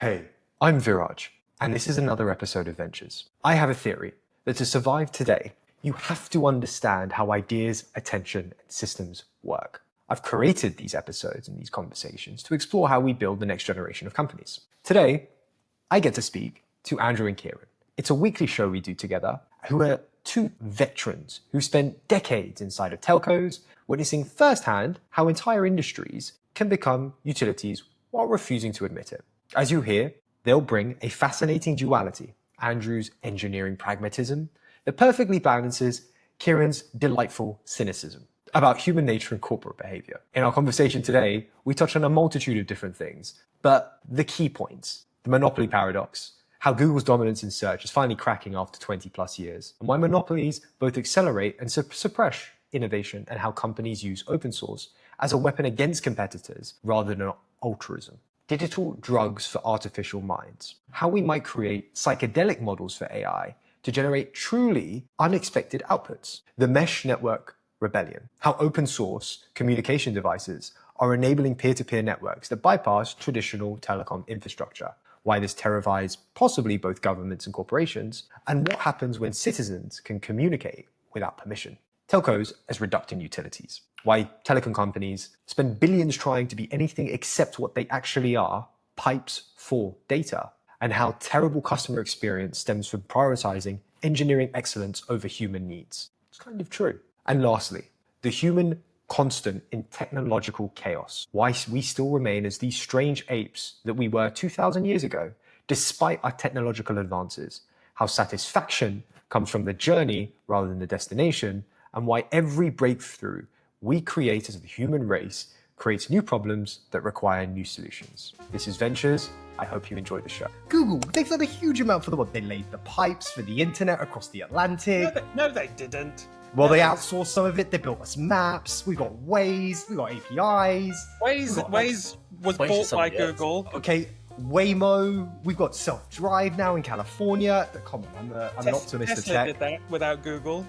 Hey, I'm Viraj, and this is another episode of Ventures. I have a theory that to survive today, you have to understand how ideas, attention, and systems work. I've created these episodes and these conversations to explore how we build the next generation of companies. Today, I get to speak to Andrew and Kieran. It's a weekly show we do together, who are two veterans who spent decades inside of telcos, witnessing firsthand how entire industries can become utilities while refusing to admit it. As you hear, they'll bring a fascinating duality, Andrew's engineering pragmatism, that perfectly balances Kieran's delightful cynicism about human nature and corporate behavior. In our conversation today, we touch on a multitude of different things, but the key points, the monopoly paradox, how Google's dominance in search is finally cracking after 20 plus years, and why monopolies both accelerate and suppress innovation, and how companies use open source as a weapon against competitors rather than altruism. Digital drugs for artificial minds, how we might create psychedelic models for AI to generate truly unexpected outputs, the mesh network rebellion, how open source communication devices are enabling peer-to-peer networks that bypass traditional telecom infrastructure, why this terrifies possibly both governments and corporations, and what happens when citizens can communicate without permission. Telcos as reductant utilities, why telecom companies spend billions trying to be anything except what they actually are, pipes for data, and how terrible customer experience stems from prioritizing engineering excellence over human needs. It's kind of true. And lastly, the human constant in technological chaos, why we still remain as these strange apes that we were 2,000 years ago, despite our technological advances, how satisfaction comes from the journey rather than the destination, and why every breakthrough we create as the human race creates new problems that require new solutions. This is Ventures. I hope you enjoy the show. Google, they've done a huge amount for the world. They laid the pipes for the internet across the Atlantic. No, they didn't. Well, they outsourced some of it. They built us maps. We got Waze. We got APIs. Waze was bought by Google. Okay, Waymo. We've got self-drive now in California. Come on, I'm an optimist of Tesla tech. did that without Google.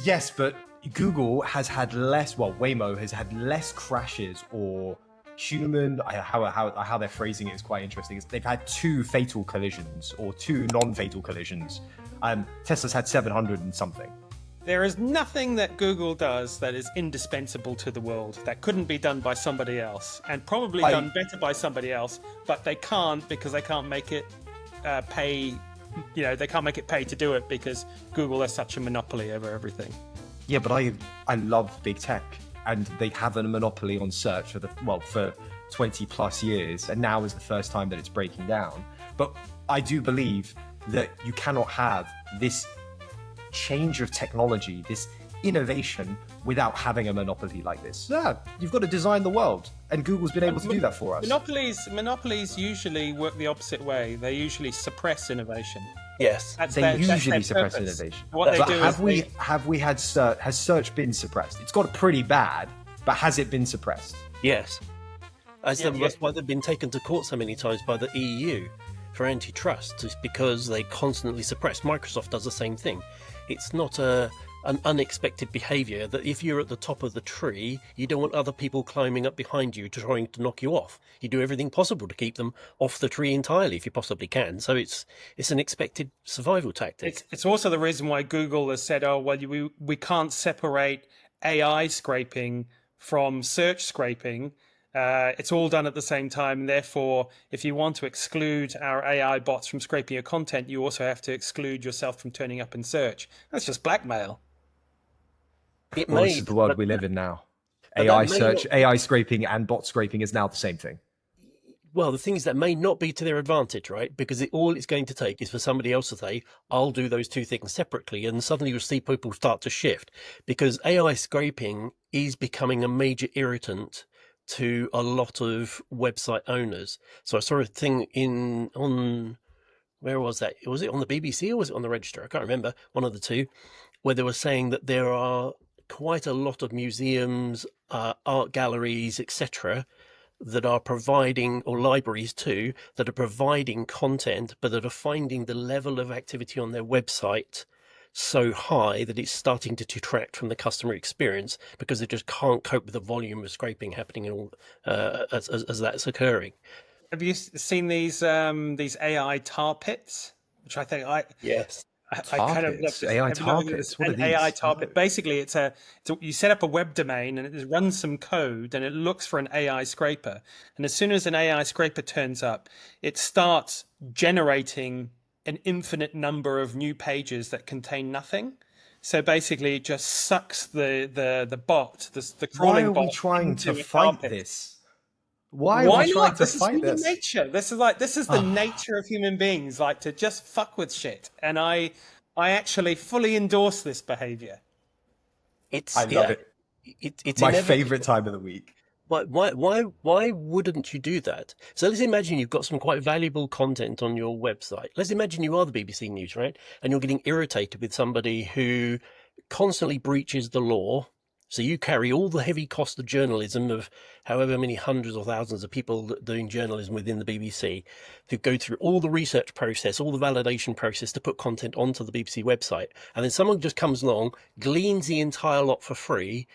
Yes, but Google has had less, Waymo has had less crashes or human, how they're phrasing it is quite interesting. They've had 2 fatal collisions or 2 non-fatal collisions. Tesla's had 700 and something. There is nothing that Google does that is indispensable to the world that couldn't be done by somebody else, and probably done better by somebody else, but they can't because they can't make it pay. You know, they can't make it pay to do it because Google has such a monopoly over everything. Yeah, but I love big tech, and they have a monopoly on search for 20 plus years, and now is the first time that it's breaking down. But I do believe that you cannot have this change of technology, this innovation, without having a monopoly like this. Yeah, you've got to design the world, and Google's been able to do that for us. Monopolies usually work the opposite way. They usually suppress innovation. Yes, they usually suppress innovation. What they do have we had has search been suppressed? It's got pretty bad, but has it been suppressed? yes. That's why they've been taken to court so many times by the EU for antitrust, is because they constantly suppress. Microsoft does the same thing. It's not an unexpected behaviour that if you're at the top of the tree, you don't want other people climbing up behind you trying to knock you off. You do everything possible to keep them off the tree entirely if you possibly can. So it's an expected survival tactic. It's also the reason why Google has said, oh, well, we can't separate AI scraping from search scraping. It's all done at the same time. Therefore, if you want to exclude our AI bots from scraping your content, you also have to exclude yourself from turning up in search. That's just blackmail. This is the world we live in now. AI search, AI scraping and bot scraping is now the same thing. Well, the thing is that may not be to their advantage, right? Because all it's going to take is for somebody else to say, I'll do those 2 things separately. And suddenly you'll see people start to shift, because AI scraping is becoming a major irritant to a lot of website owners. So I saw a thing where was that? Was it on the BBC or was it on the Register? I can't remember, one of the two, where they were saying that there are quite a lot of museums, art galleries, etc., that are providing, or libraries too, that are providing content, but that are finding the level of activity on their website so high that it's starting to detract from the customer experience because they just can't cope with the volume of scraping happening and all as that's occurring. Have you seen these AI tar pits? Which I think Yes. I kind of love Tarpits, this. AI Have you not heard of tarpits. What are an AI these? tar pit? Basically, you set up a web domain and it runs some code and it looks for an AI scraper. And as soon as an AI scraper turns up, it starts generating an infinite number of new pages that contain nothing. So basically, it just sucks the bot, the Why crawling are bot, we trying into to a tar fight pit. this? Why are we Why trying not? to This is fight human this? nature. This is the nature of human beings, like to just fuck with shit. And I actually fully endorse this behavior. I love it. It's My inevitable. favorite time of the week. Why wouldn't you do that? So let's imagine you've got some quite valuable content on your website. Let's imagine you are the BBC News, right? And you're getting irritated with somebody who constantly breaches the law. So you carry all the heavy cost of journalism of however many hundreds or thousands of people doing journalism within the BBC, who go through all the research process, all the validation process to put content onto the BBC website. And then someone just comes along, gleans the entire lot for free,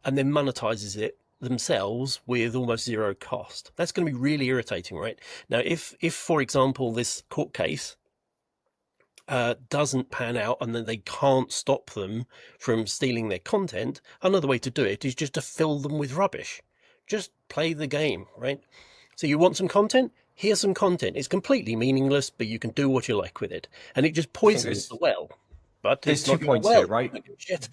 and then monetizes it themselves with almost zero cost. That's going to be really irritating, right? Now, if for example, this court case doesn't pan out and then they can't stop them from stealing their content, another way to do it is just to fill them with rubbish. Just play the game, right? So you want some content? Here's some content. It's completely meaningless, but you can do what you like with it. And it just poisons the well. But There's it's 2 not your points well. here, right? Shit.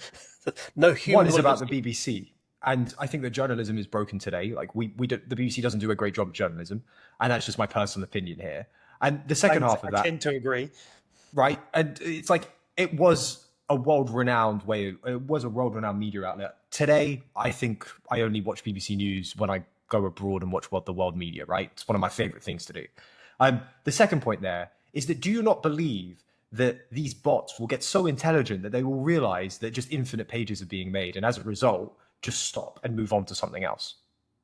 No human. One is about the BBC, and I think that journalism is broken today. Like the BBC doesn't do a great job of journalism, and that's just my personal opinion here. And the second half of I that, tend to agree. right? And it's like it was a world-renowned media outlet. Today, I think I only watch BBC News when I go abroad and watch the world media. Right? It's one of my favorite things to do. The second point there is that do you not believe that these bots will get so intelligent that they will realize that just infinite pages are being made, and as a result, just stop and move on to something else?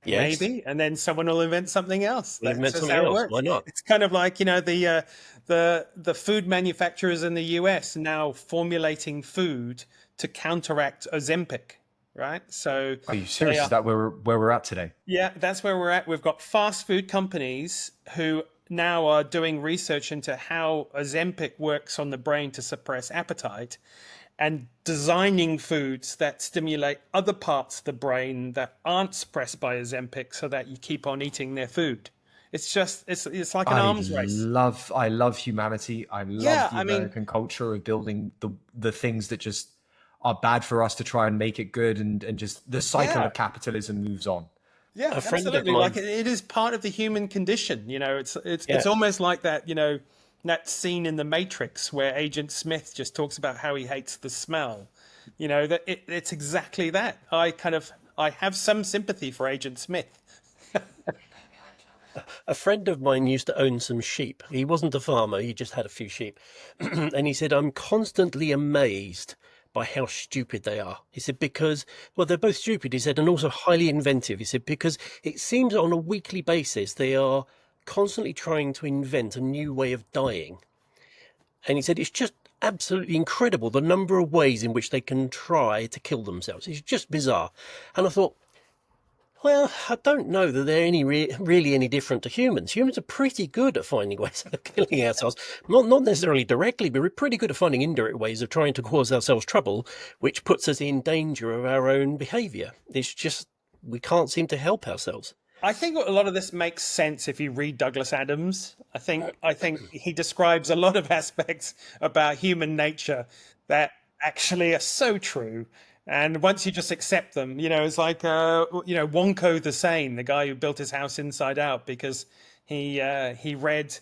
Yes. Maybe, and then someone will invent something else. We'll That's invent just something how it else. works. Why not? It's kind of like the food manufacturers in the US now formulating food to counteract Ozempic, right? So Are you serious? Is that where we're at today? yeah, that's where we're at. We've got fast food companies who now are doing research into how Ozempic works on the brain to suppress appetite, and designing foods that stimulate other parts of the brain that aren't suppressed by Ozempic so that you keep on eating their food. It's just, it's like an arms race. I love humanity. I love the American culture of building the things that just are bad for us to try and make it good, and just the cycle of capitalism moves on. Yeah, A friend of absolutely. mine- Like it is part of the human condition. You know, it's almost like that. You know, that scene in The Matrix where Agent Smith just talks about how he hates the smell. You know, that it's exactly that. I have some sympathy for Agent Smith. A friend of mine used to own some sheep. He wasn't a farmer, he just had a few sheep. And he said, I'm constantly amazed by how stupid they are. He said, because, well, they're both stupid, he said, and also highly inventive. He said, because it seems on a weekly basis they are constantly trying to invent a new way of dying. And he said, it's just absolutely incredible the number of ways in which they can try to kill themselves. It's just bizarre. And I thought, well, I don't know that they're really any different to humans. Humans are pretty good at finding ways of killing ourselves. Not necessarily directly, but we're pretty good at finding indirect ways of trying to cause ourselves trouble, which puts us in danger of our own behaviour. It's just, we can't seem to help ourselves. I think a lot of this makes sense if you read Douglas Adams. I think he describes a lot of aspects about human nature that actually are so true. And once you just accept them, you know, it's like, Wonko the Sane, the guy who built his house inside out because he read,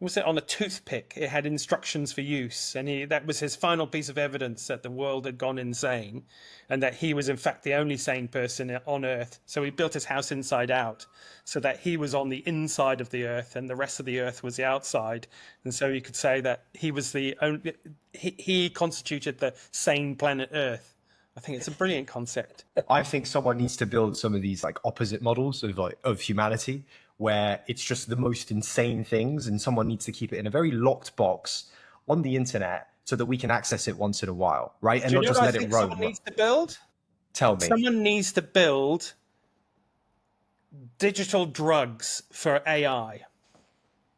was it on a toothpick? It had instructions for use. And that was his final piece of evidence that the world had gone insane and that he was in fact the only sane person on Earth. So he built his house inside out so that he was on the inside of the Earth and the rest of the Earth was the outside. And so you could say that he was he constituted the sane planet Earth. I think it's a brilliant concept. I think someone needs to build some of these like opposite models of humanity where it's just the most insane things, and someone needs to keep it in a very locked box on the internet so that we can access it once in a while, right? And not just let it roam. Someone needs to build? Tell me. Someone needs to build digital drugs for AI.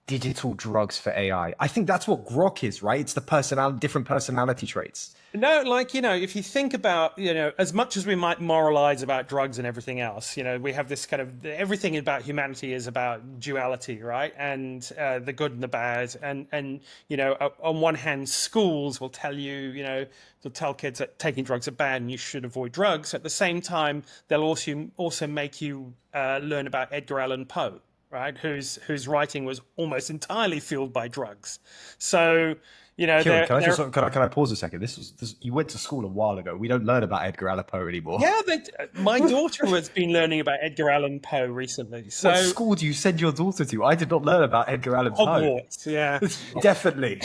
digital drugs for AI. I think that's what grok is, right? It's the different personality traits. No, like, if you think about, as much as we might moralize about drugs and everything else, we have this kind of, everything about humanity is about duality, right? And the good and the bad. And on one hand, schools will tell you, they'll tell kids that taking drugs are bad and you should avoid drugs. At the same time, they'll also make you learn about Edgar Allan Poe, right? Whose writing was almost entirely fueled by drugs. So, Kieran, can I pause a second? You went to school a while ago. We don't learn about Edgar Allan Poe anymore. Yeah, my daughter has been learning about Edgar Allan Poe recently. So, what school do you send your daughter to? I did not learn about Edgar Allan Poe. Hogwarts, yeah. Definitely.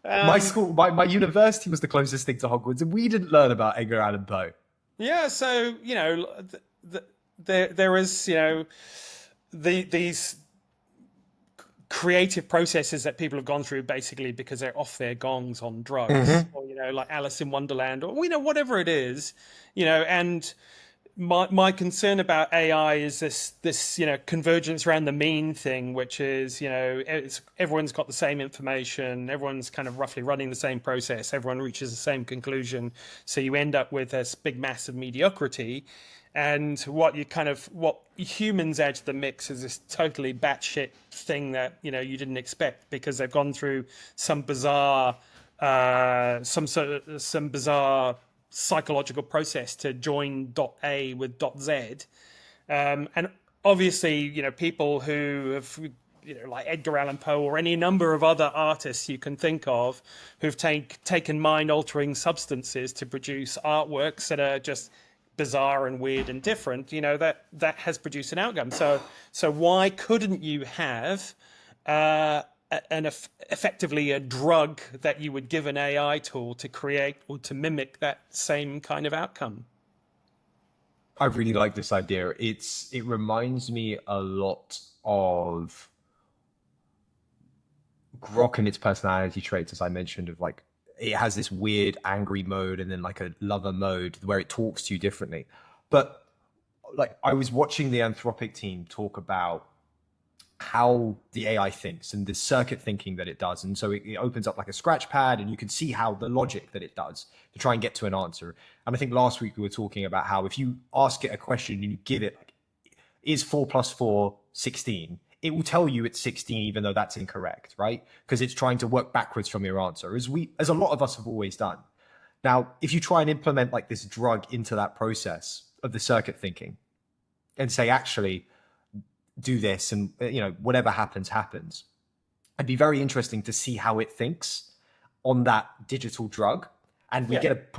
My school, my university was the closest thing to Hogwarts, and we didn't learn about Edgar Allan Poe. Yeah, so, there is, these creative processes that people have gone through basically because they're off their gongs on drugs, or like Alice in Wonderland, or whatever it is, and my concern about AI is this convergence around the mean thing, which is everyone's got the same information, everyone's kind of roughly running the same process, everyone reaches the same conclusion, so you end up with this big mass of mediocrity. And what humans add to the mix is this totally batshit thing that you didn't expect, because they've gone through some bizarre psychological process to join dot A with dot Z, and obviously people who have like Edgar Allan Poe or any number of other artists you can think of who've taken mind-altering substances to produce artworks that are just bizarre and weird and different, that has produced an outcome. So why couldn't you have effectively a drug that you would give an AI tool to create or to mimic that same kind of outcome? I really like this idea. It reminds me a lot of grok and its personality traits, as I mentioned, of like, it has this weird angry mode and then like a lover mode where it talks to you differently. But like, I was watching the Anthropic team talk about how the AI thinks and the circuit thinking that it does. And so it opens up like a scratch pad, and you can see how the logic that it does to try and get to an answer. And I think last week we were talking about how if you ask it a question and you give it, like, is 4 + 4 16? It will tell you it's 16, even though that's incorrect, right? Because it's trying to work backwards from your answer, as a lot of us have always done. Now, if you try and implement like this drug into that process of the circuit thinking and say, actually, do this, and whatever happens, it'd be very interesting to see how it thinks on that digital drug. And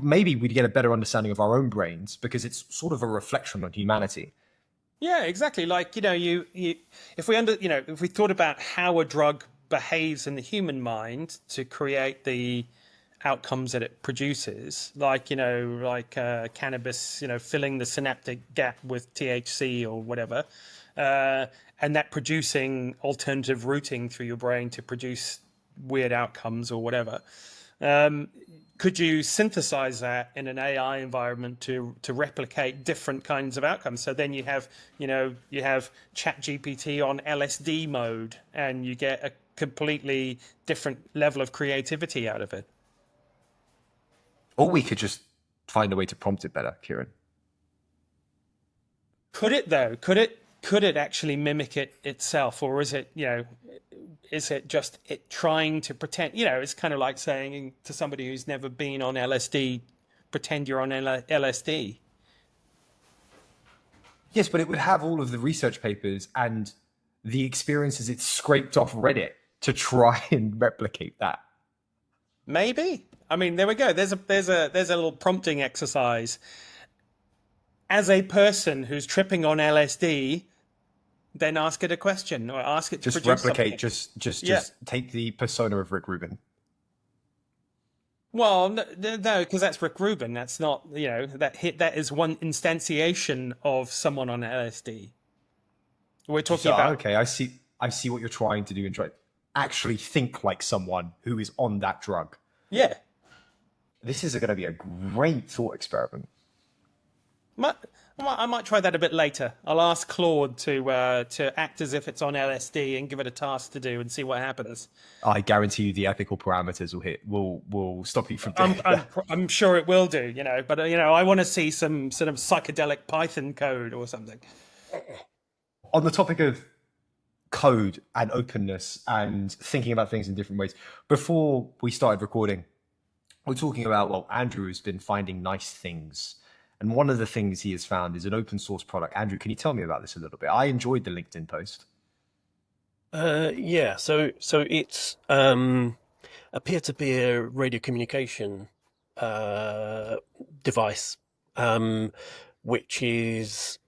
maybe we'd get a better understanding of our own brains, because it's sort of a reflection on humanity. Yeah, exactly. Like, if we thought about how a drug behaves in the human mind to create the outcomes that it produces, like cannabis, filling the synaptic gap with THC or whatever, and that producing alternative routing through your brain to produce weird outcomes or whatever. Could you synthesize that in an AI environment to replicate different kinds of outcomes? So then you have ChatGPT on LSD mode, and you get a completely different level of creativity out of it. Or we could just find a way to prompt it better, Kieran. Could it though? Could it actually mimic it itself, or is it is it just it trying to pretend? It's kind of like saying to somebody who's never been on LSD, pretend you're on LSD. Yes, but it would have all of the research papers and the experiences it's scraped off Reddit to try and replicate that. Maybe. I mean, there we go. There's a little prompting exercise. As a person who's tripping on LSD, then ask it a question, or ask it to just produce replicate. something. Just take the persona of Rick Rubin. Well, no, because that's Rick Rubin. That's not that is one instantiation of someone on LSD. We're talking about. Okay, I see what you're trying to do, and try actually think like someone who is on that drug. Yeah. This is going to be a great thought experiment. I might try that a bit later. I'll ask Claude to act as if it's on LSD and give it a task to do and see what happens. I guarantee you the ethical parameters will stop you from doing that. I'm sure it will do, but I want to see some sort of psychedelic Python code or something. On the topic of code and openness and thinking about things in different ways, before we started recording, we're talking about, well, Andrew has been finding nice things. And one of the things he has found is an open source product. Andrew, can you tell me about this a little bit? I enjoyed the LinkedIn post. Yeah, so it's a peer-to-peer radio communication device, which is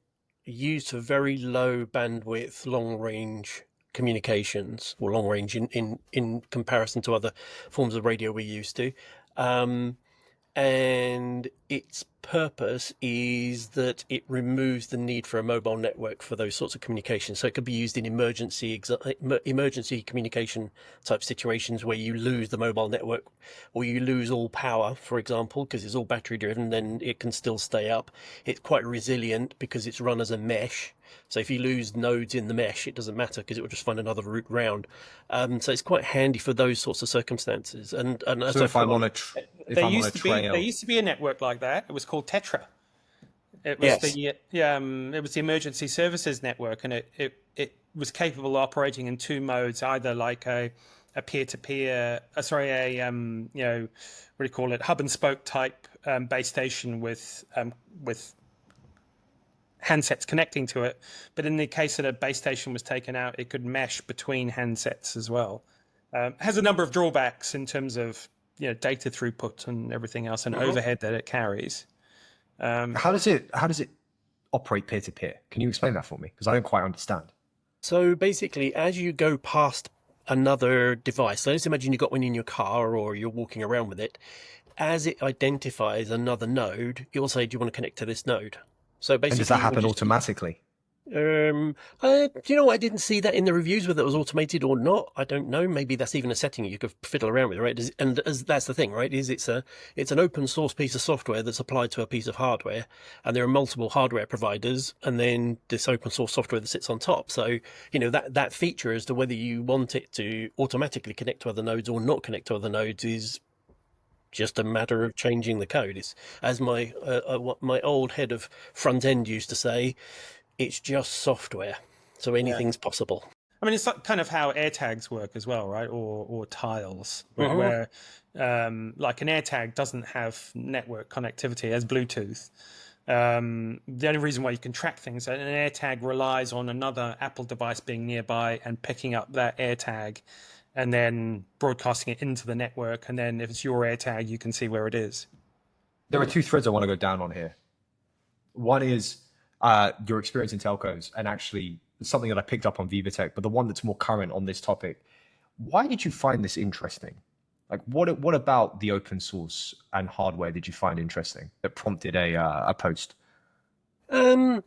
used for very low bandwidth, long range communications, or long range in comparison to other forms of radio we're used to. And its purpose is that it removes the need for a mobile network for those sorts of communications. So it could be used in emergency communication type situations where you lose the mobile network or you lose all power, for example, because it's all battery driven, then it can still stay up. It's quite resilient because it's run as a mesh. So if you lose nodes in the mesh, it doesn't matter because it will just find another route round. So it's quite handy for those sorts of circumstances. And as So if I'm on a there used to be a network like that. It was called Tetra. It was it was the emergency services network, and it was capable of operating in two modes, either like a peer-to-peer, what do you call it, hub and spoke type base station with handsets connecting to it. But in the case that a base station was taken out, it could mesh between handsets as well. Has a number of drawbacks in terms of data throughput and everything else, and overhead that it carries. How does it operate peer to peer? Can you explain that for me? Because I don't quite understand. So basically, as you go past another device, so let's imagine you've got one in your car or you're walking around with it, as it identifies another node, it will say, do you want to connect to this node? So basically, and does that happen automatically? Do you know what? I didn't see that in the reviews whether it was automated or not. I don't know. Maybe that's even a setting you could fiddle around with, right? And that's the thing, right? It's an open source piece of software that's applied to a piece of hardware, and there are multiple hardware providers, and then this open source software that sits on top. So that feature as to whether you want it to automatically connect to other nodes or not connect to other nodes is just a matter of changing the code. It's, as my old head of front end used to say, it's just software, so anything's possible. I mean, it's kind of how AirTags work as well, right? Or tiles, where like an AirTag doesn't have network connectivity, it has Bluetooth. The only reason why you can track things, an AirTag relies on another Apple device being nearby and picking up that AirTag and then broadcasting it into the network. And then if it's your AirTag, you can see where it is. There are two threads I want to go down on here. One is your experience in telcos, and actually something that I picked up on VivaTech, but the one that's more current on this topic. Why did you find this interesting? Like, what about the open source and hardware did you find interesting that prompted a post? I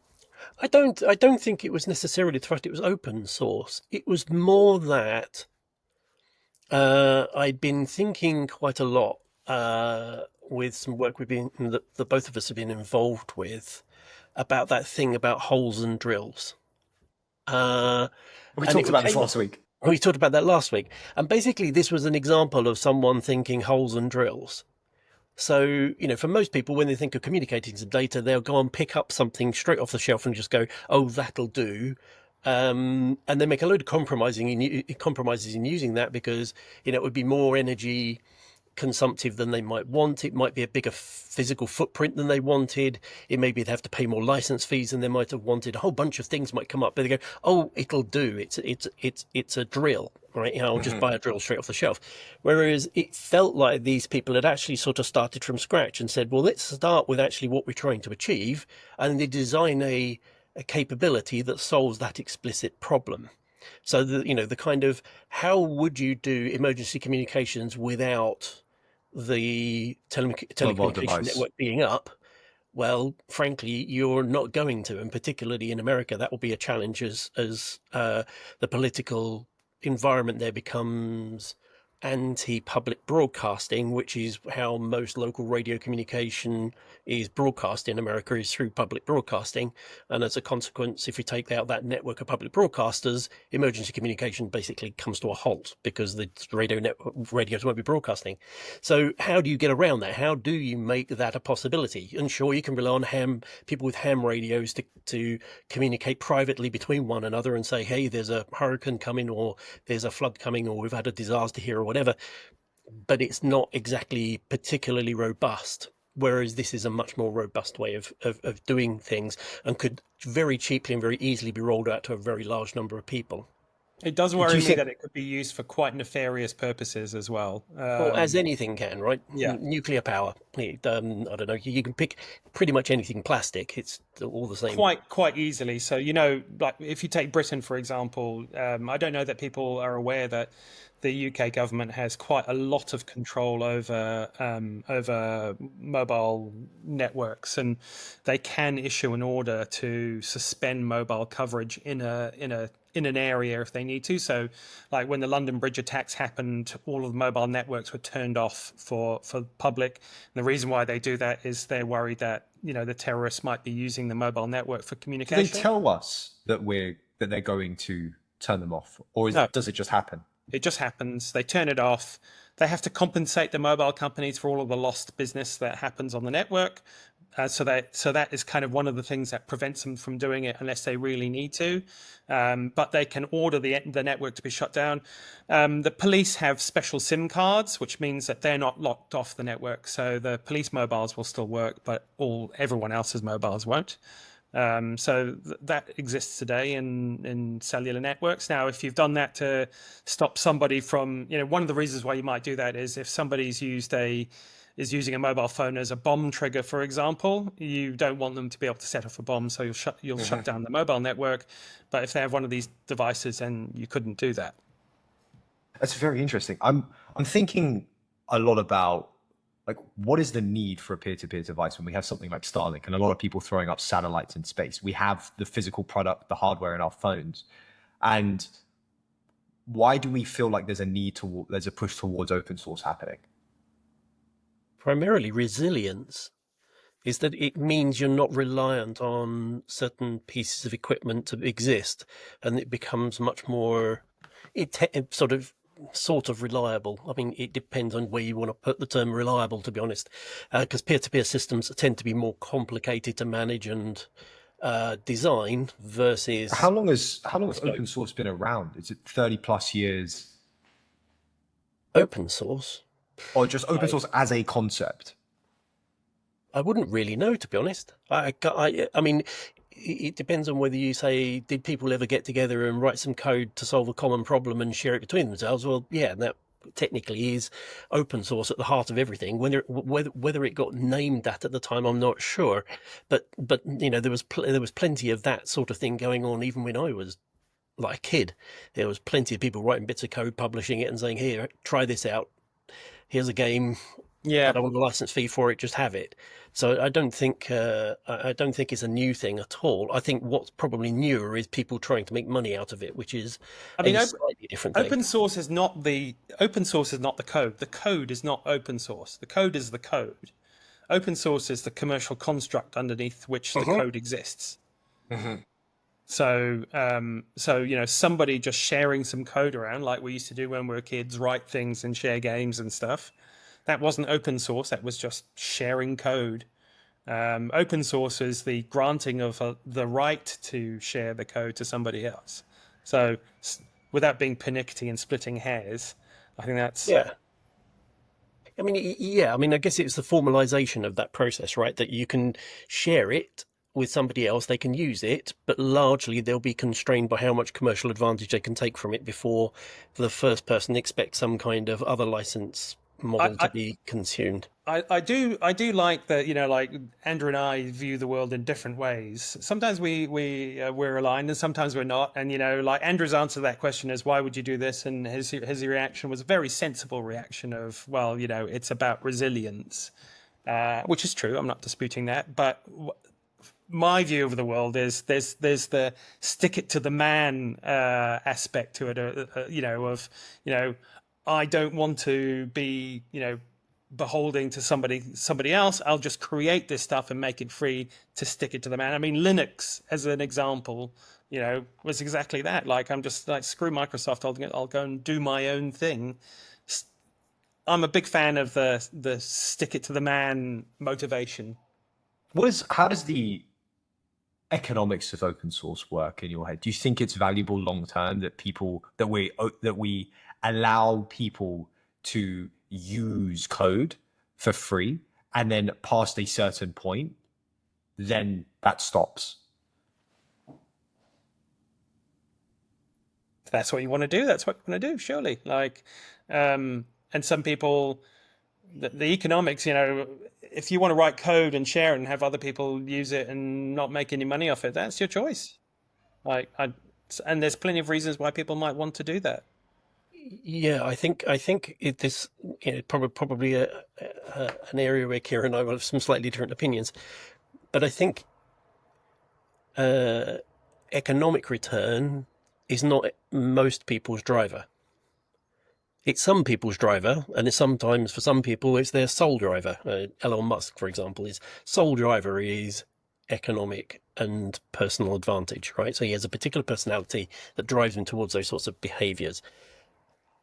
don't think it was necessarily the fact it was open source. It was more that I'd been thinking quite a lot with some work that both of us have been involved with, about that thing about holes and drills. We talked about this last week. We talked about that last week. And basically, this was an example of someone thinking holes and drills. So, for most people, when they think of communicating some data, they'll go and pick up something straight off the shelf and just go, oh, that'll do. And they make a load of compromises in using that because, it would be more energy consumptive than they might want. It might be a bigger physical footprint than they wanted. It may be they have to pay more license fees than they might have wanted. A whole bunch of things might come up, but they go, oh, it'll do. It's a drill, right? I'll just buy a drill straight off the shelf. Whereas it felt like these people had actually sort of started from scratch and said, well, let's start with actually what we're trying to achieve, and they design a capability that solves that explicit problem. So the kind of, how would you do emergency communications without the telecommunication network being up? Well, frankly, you're not going to, and particularly in America, that will be a challenge as the political environment there becomes anti-public broadcasting, which is how most local radio communication is broadcast in America, is through public broadcasting. And as a consequence, if we take out that network of public broadcasters, emergency communication basically comes to a halt because the radios won't be broadcasting. So how do you get around that? How do you make that a possibility? And sure, you can rely on people with ham radios to communicate privately between one another and say, hey, there's a hurricane coming, or there's a flood coming, or we've had a disaster here, or whatever. But it's not exactly particularly robust. Whereas this is a much more robust way of doing things, and could very cheaply and very easily be rolled out to a very large number of people. It does worry me that it could be used for quite nefarious purposes as well. Well, as anything can, right? Yeah. Nuclear power. I don't know. You can pick pretty much anything plastic. It's all the same. Quite easily. So, like if you take Britain, for example, I don't know that people are aware that the UK government has quite a lot of control over mobile networks, and they can issue an order to suspend mobile coverage in an area if they need to. So, like when the London Bridge attacks happened, all of the mobile networks were turned off for public. And the reason why they do that is they're worried that the terrorists might be using the mobile network for communication. Do they tell us that they're going to turn them off, or does it just happen? It just happens. They turn it off. They have to compensate the mobile companies for all of the lost business that happens on the network. So that is kind of one of the things that prevents them from doing it unless they really need to. But they can order the network to be shut down. The police have special SIM cards, which means that they're not locked off the network. So the police mobiles will still work, but everyone else's mobiles won't. So that exists today in cellular networks. Now, if you've done that to stop somebody from, one of the reasons why you might do that is if somebody's using a mobile phone as a bomb trigger, for example, you don't want them to be able to set off a bomb, so you'll shut down the mobile network. But if they have one of these devices, then you couldn't do that. That's very interesting. I'm thinking a lot about, like, what is the need for a peer-to-peer device when we have something like Starlink and a lot of people throwing up satellites in space? We have the physical product, the hardware in our phones. And why do we feel like there's a push towards open source happening? Primarily resilience is that it means you're not reliant on certain pieces of equipment to exist, and it becomes much more sort of reliable. I mean, it depends on where you want to put the term reliable, to be honest, because peer-to-peer systems tend to be more complicated to manage and design versus... How long has open source been around? Is it 30 plus years? Open source? Or just open source as a concept? I wouldn't really know, to be honest. I mean, it depends on whether you say, did people ever get together and write some code to solve a common problem and share it between themselves? Well, yeah, that technically is open source at the heart of everything. Whether it got named that at the time, I'm not sure. But there was plenty of that sort of thing going on even when I was like a kid. There was plenty of people writing bits of code, publishing it, and saying, "Here, try this out. Here's a game. Yeah, I don't want a license fee for it. Just have it." So I don't think it's a new thing at all. I think what's probably newer is people trying to make money out of it, which is a slightly different thing. Open source is not the code. The code is not open source. The code is the code. Open source is the commercial construct underneath which the code exists. Mm-hmm. So somebody just sharing some code around, like we used to do when we were kids, write things and share games and stuff. That wasn't open source. That was just sharing code. Open source is the granting of the right to share the code to somebody else. So without being pernickety and splitting hairs, I think that's... Yeah. I mean, I guess it's the formalization of that process, right? That you can share it with somebody else, they can use it, but largely they'll be constrained by how much commercial advantage they can take from it before the first person expects some kind of other license model to be consumed. I do like that, like Andrew and I view the world in different ways. Sometimes we're aligned and sometimes we're not. And, like Andrew's answer to that question is, why would you do this? And his reaction was a very sensible reaction of, well, it's about resilience, which is true. I'm not disputing that. But my view of the world is there's the stick it to the man aspect to it, I don't want to be, beholding to somebody else. I'll just create this stuff and make it free to stick it to the man. I mean, Linux, as an example, was exactly that. Like, I'm just like, screw Microsoft. I'll go and do my own thing. I'm a big fan of the stick it to the man motivation. How does the economics of open source work in your head? Do you think it's valuable long term that we allow people to use code for free, and then past a certain point, then that stops? If that's what you want to do, that's what you want to do, surely. Like, and some people, the economics, if you want to write code and share it and have other people use it and not make any money off it, that's your choice. And there's plenty of reasons why people might want to do that. Yeah, I think this probably an area where Kieran and I will have some slightly different opinions, but I think economic return is not most people's driver. It's some people's driver, and it's sometimes for some people it's their sole driver. Elon Musk, for example, his sole driver is economic and personal advantage, right? So he has a particular personality that drives him towards those sorts of behaviors.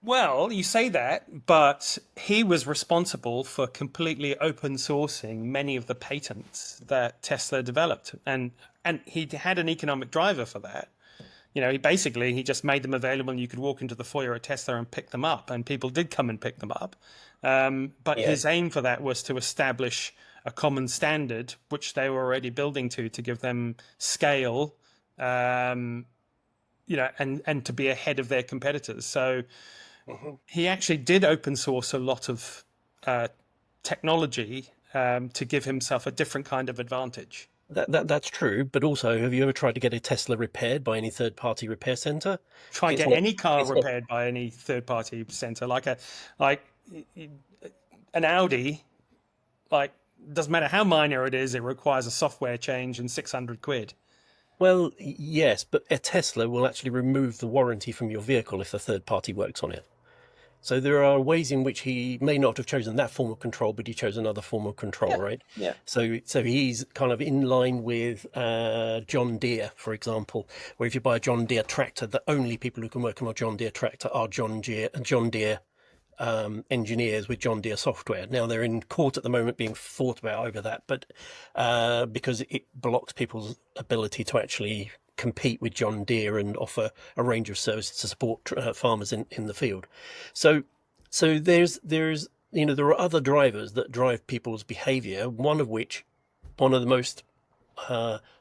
Well, you say that, but he was responsible for completely open sourcing many of the patents that Tesla developed, and he had an economic driver for that. He just made them available, and you could walk into the foyer at Tesla and pick them up, and people did come and pick them up. But his aim for that was to establish a common standard, which they were already building to give them scale, and to be ahead of their competitors. So he actually did open source a lot of technology to give himself a different kind of advantage. That's true, but also, have you ever tried to get a Tesla repaired by any third-party repair center? Try and get any car repaired by any third-party center, like an Audi. Like, doesn't matter how minor it is, it requires a software change and £600. Well, yes, but a Tesla will actually remove the warranty from your vehicle if the third party works on it. So there are ways in which he may not have chosen that form of control, but he chose another form of control, right? Yeah. So he's kind of in line with John Deere, for example, where if you buy a John Deere tractor, the only people who can work on a John Deere tractor are John Deere engineers with John Deere software. Now they're in court at the moment being fought about over that, but because it blocks people's ability to actually compete with John Deere and offer a range of services to support farmers in the field. So there's there are other drivers that drive people's behavior, one of the most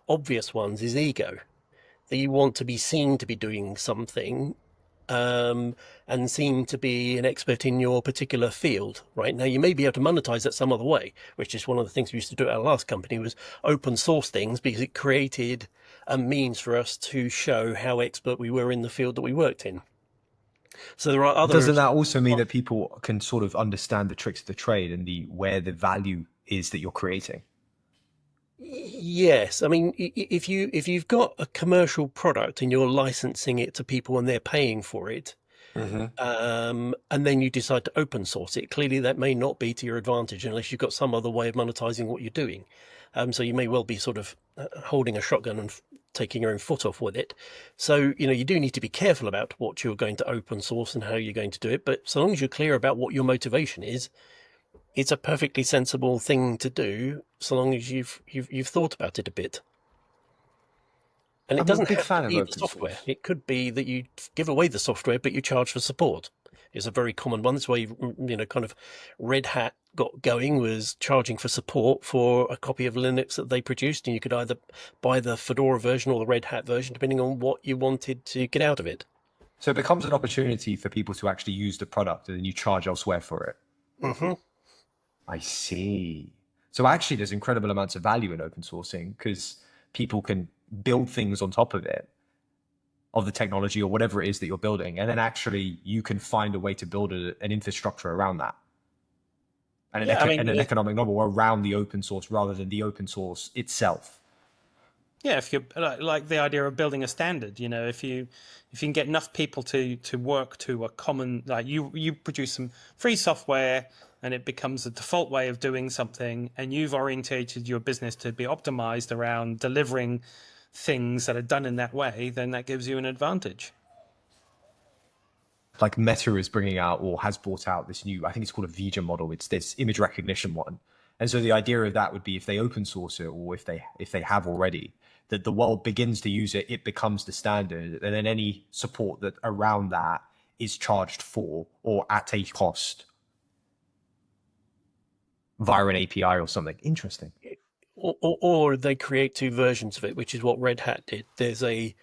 obvious ones is ego. That you want to be seen to be doing something and seem to be an expert in your particular field, right? Now, you may be able to monetize that some other way, which is one of the things we used to do at our last company, was open source things, because it created a means for us to show how expert we were in the field that we worked in. So there are other... Doesn't that also mean that people can sort of understand the tricks of the trade and where the value is that you're creating? Yes, I mean, if you've got a commercial product and you're licensing it to people and they're paying for it, and then you decide to open source it, clearly that may not be to your advantage unless you've got some other way of monetizing what you're doing. So you may well be sort of holding a shotgun and taking your own foot off with it. So, you do need to be careful about what you're going to open source and how you're going to do it. But so long as you're clear about what your motivation is, it's a perfectly sensible thing to do, so long as you've thought about it a bit. And it doesn't have to be the software. It could be that you give away the software, but you charge for support. It's a very common one. That's why kind of Red Hat got going, was charging for support for a copy of Linux that they produced, and you could either buy the Fedora version or the Red Hat version, depending on what you wanted to get out of it. So it becomes an opportunity for people to actually use the product, and then you charge elsewhere for it. Mm-hmm. I see. So actually there's incredible amounts of value in open sourcing, because people can build things on top of it, of the technology or whatever it is that you're building. And then actually you can find a way to build an infrastructure around that. And an economic model around the open source rather than the open source itself. Yeah, if you like the idea of building a standard, if you can get enough people to work to a common, like you produce some free software and it becomes the default way of doing something, and you've orientated your business to be optimized around delivering things that are done in that way, then that gives you an advantage. Like Meta is bringing out or has brought out this new, I think it's called a Vija model. It's this image recognition one. And so the idea of that would be if they open source it, or if they have already, that the world begins to use it, it becomes the standard, and then any support that around that is charged for or at a cost via an API or something. Interesting. Or they create two versions of it, which is what Red Hat did. There's a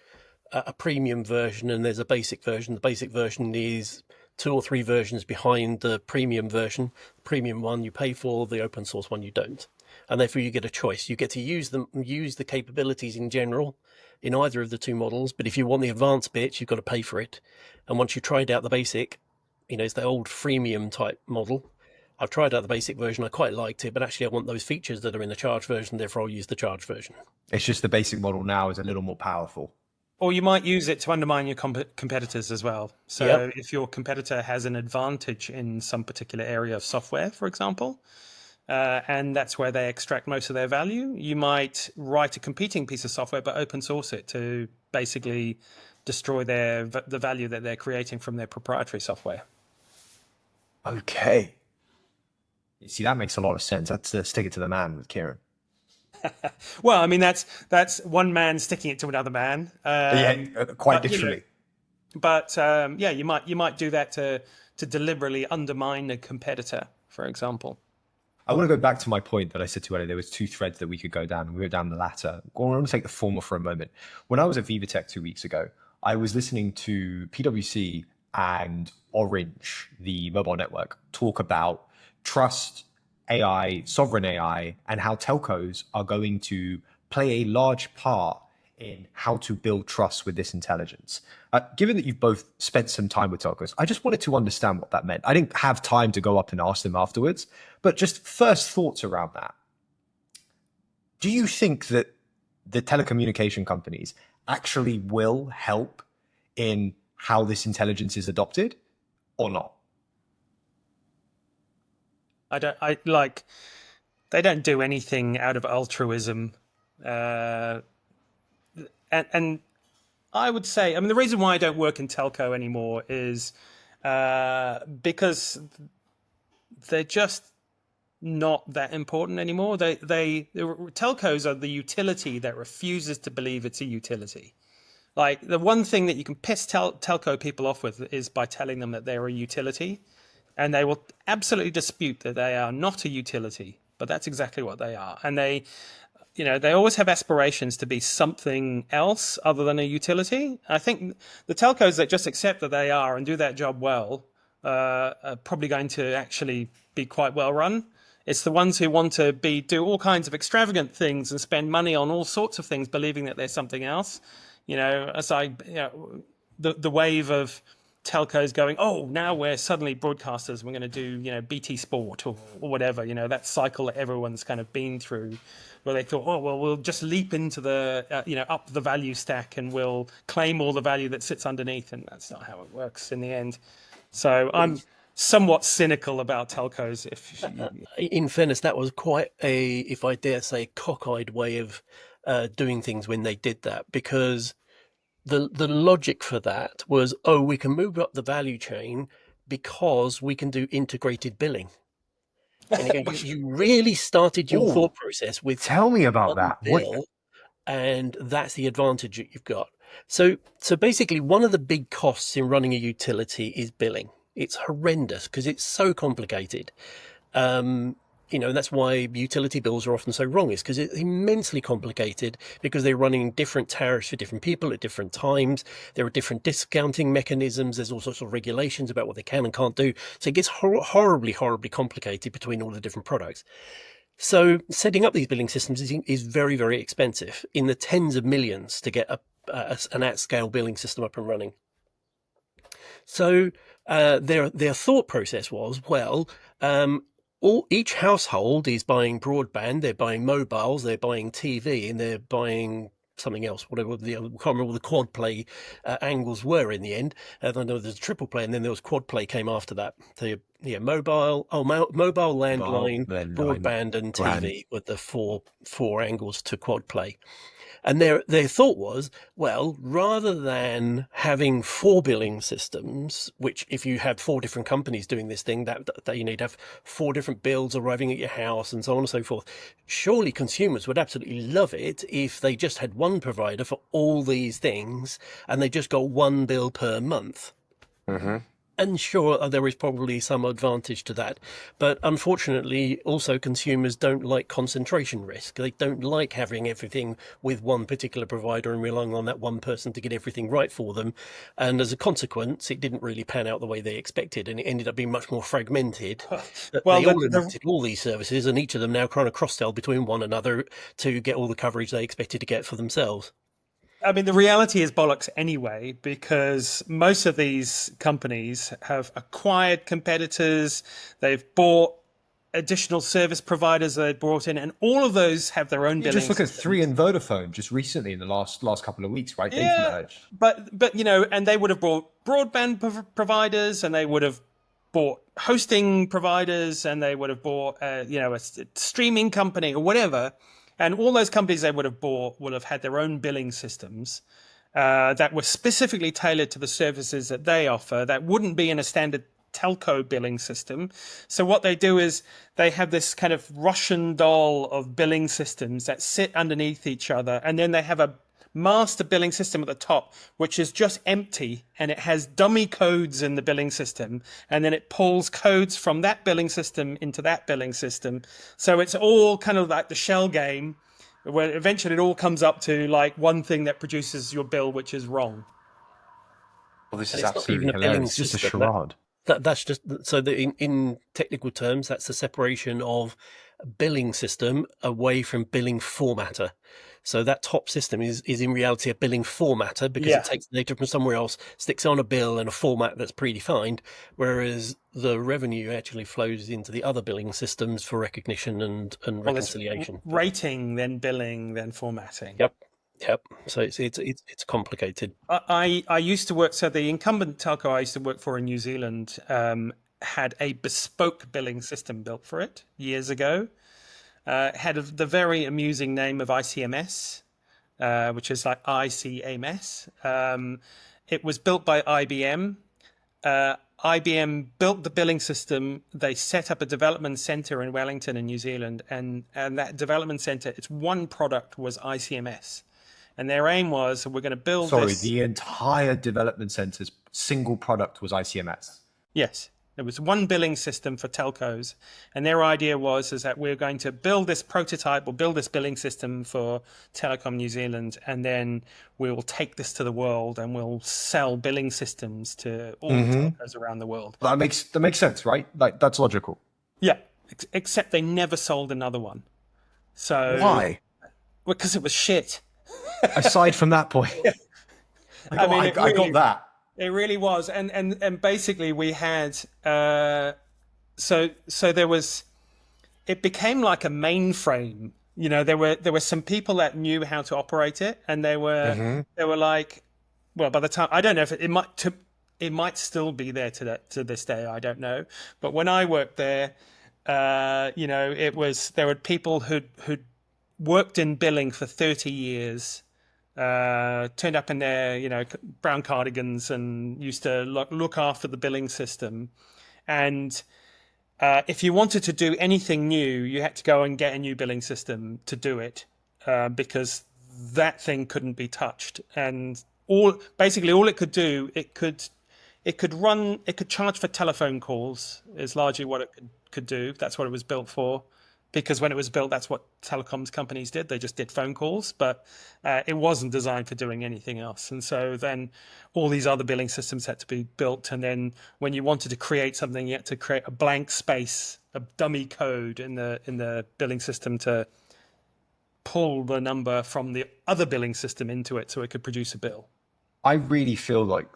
premium version and there's a basic version. The basic version is 2 or 3 versions behind the premium version. The premium one you pay for, the open source one you don't. And therefore you get a choice. You get to use the capabilities in general in either of the two models. But if you want the advanced bits, you've got to pay for it. And once you tried out the basic, it's the old freemium type model. I've tried out the basic version. I quite liked it, but actually I want those features that are in the charge version. Therefore I'll use the charge version. It's just the basic model now is a little more powerful. Or you might use it to undermine your competitors as well. So if your competitor has an advantage in some particular area of software, for example, and that's where they extract most of their value, you might write a competing piece of software but open source it to basically destroy the value that they're creating from their proprietary software. Okay. You see, that makes a lot of sense. That's stick it to the man with Kieran. Well, I mean, that's one man sticking it to another man. Quite literally. You might do that to deliberately undermine a competitor, for example. I want to go back to my point that I said to earlier. There was 2 threads that we could go down. We went down the latter. I want to take the former for a moment. When I was at VivaTech 2 weeks ago, I was listening to PwC and Orange, the mobile network, talk about trust, AI, sovereign AI, and how telcos are going to play a large part in how to build trust with this intelligence. Given that you've both spent some time with telcos, I just wanted to understand what that meant. I didn't have time to go up and ask them afterwards, but just first thoughts around that. Do you think that the telecommunication companies actually will help in how this intelligence is adopted or not? They don't do anything out of altruism. And I would say, I mean, the reason why I don't work in telco anymore is because they're just not that important anymore. Telcos are the utility that refuses to believe it's a utility. Like, the one thing that you can piss telco people off with is by telling them that they're a utility. And they will absolutely dispute that they are not a utility, but that's exactly what they are. And they always have aspirations to be something else other than a utility. I think the telcos that just accept that they are and do that job well are probably going to actually be quite well run. It's the ones who want to do all kinds of extravagant things and spend money on all sorts of things, believing that there's something else. The wave of telcos going, oh, now we're suddenly broadcasters, we're going to do BT Sport or whatever, that cycle that everyone's kind of been through, where they thought, oh well, we'll just leap into the up the value stack and we'll claim all the value that sits underneath, and that's not how it works in the end. So I'm somewhat cynical about telcos. In fairness, that was quite a, if I dare say, cockeyed way of doing things when they did that, because the logic for that was, we can move up the value chain because we can do integrated billing. And again, you really started your thought process with, tell me about that. Bill, and that's the advantage that you've got. So basically, one of the big costs in running a utility is billing. It's horrendous because it's so complicated. And that's why utility bills are often so wrong, is because it's immensely complicated, because they're running different tariffs for different people at different times. There are different discounting mechanisms. There's all sorts of regulations about what they can and can't do. So it gets horribly, horribly complicated between all the different products. So setting up these billing systems is very, very expensive, in the tens of millions to get an at-scale billing system up and running. So their thought process was, each household is buying broadband, they're buying mobiles, they're buying TV, and they're buying something else, whatever I can't remember what the quad play angles were in the end. I know there's a triple play, and then there was quad play came after that. The mobile, landline, broadband, and TV were the four angles to quad play. And their thought was, well, rather than having 4 billing systems, which if you have 4 different companies doing this thing, that you need to have 4 different bills arriving at your house and so on and so forth, surely consumers would absolutely love it if they just had one provider for all these things and they just got one bill per month. Mm-hmm. And sure, there is probably some advantage to that. But unfortunately, also consumers don't like concentration risk. They don't like having everything with one particular provider and relying on that one person to get everything right for them. And as a consequence, it didn't really pan out the way they expected. And it ended up being much more fragmented. Well, they all adopted all these services, and each of them now trying to cross-sell between one another to get all the coverage they expected to get for themselves. I mean, the reality is bollocks anyway, because most of these companies have acquired competitors, they've bought additional service providers they've brought in, and all of those have their own billing just look systems. at 3 and Vodafone just recently in the last couple of weeks, right? Yeah, they've merged. But and they would have bought broadband providers, and they would have bought hosting providers, and they would have bought a streaming company or whatever. And all those companies they would have bought will have had their own billing systems that were specifically tailored to the services that they offer, that wouldn't be in a standard telco billing system. So what they do is they have this kind of Russian doll of billing systems that sit underneath each other. And then they have a master billing system at the top, which is just empty, and it has dummy codes in the billing system, and then it pulls codes from that billing system into that billing system. So it's all kind of like the shell game, where eventually it all comes up to like one thing that produces your bill, which is wrong. Well, this is absolutely hilarious. It's just a charade. That's just so that in technical terms, that's the separation of billing system away from billing formatter. So that top system is in reality a billing formatter, because it takes data from somewhere else, sticks on a bill in a format that's predefined, whereas the revenue actually flows into the other billing systems for recognition and reconciliation. Rating, then billing, then formatting. Yep. So it's complicated. I used to work. So the incumbent telco I used to work for in New Zealand had a bespoke billing system built for it years ago. Had the very amusing name of ICMS, which is like ICMS. It was built by IBM. IBM built the billing system. They set up a development center in Wellington in New Zealand, and that development center, its one product was ICMS. And their aim was, we're going to build this. The entire development center's single product was ICMS. Yes. There was one billing system for telcos, and their idea was that we're going to build this prototype or build this billing system for Telecom New Zealand, and then we will take this to the world and we'll sell billing systems to all the telcos around the world. That makes sense, right? Like, that's logical. Yeah, except they never sold another one. So why? Well, because it was shit. Aside from that point, I got that. It really was, and basically we had so there was, it became like a mainframe. There were some people that knew how to operate it, and they were like, well, by the time, I don't know if it might still be there to this day, I don't know. But when I worked there, there were people who'd worked in billing for 30 years. Turned up in their, brown cardigans and used to look after the billing system. And if you wanted to do anything new, you had to go and get a new billing system to do it, because that thing couldn't be touched. And all it could do, it could charge for telephone calls, is largely what it could do. That's what it was built for. Because when it was built, that's what telecoms companies did. They just did phone calls, but it wasn't designed for doing anything else. And so then all these other billing systems had to be built. And then when you wanted to create something, you had to create a blank space, a dummy code in the billing system to pull the number from the other billing system into it so it could produce a bill. I really feel like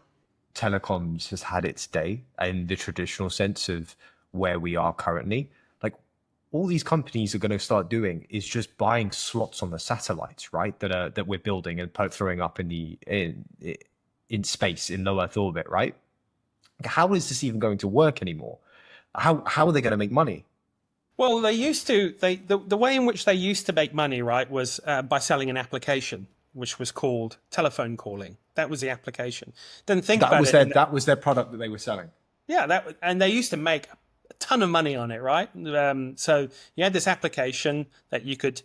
telecoms has had its day in the traditional sense of where we are currently. all these companies are going to start doing is just buying slots on the satellites, right? That we're building and throwing up in space in low Earth orbit, right? How is this even going to work anymore? How are they going to make money? Well, they used to. The way in which they used to make money, right, was by selling an application, which was called telephone calling. That was the application. Then think about it. That was their product that they were selling. Yeah, and they used to make a ton of money on it, right? So you had this application that you could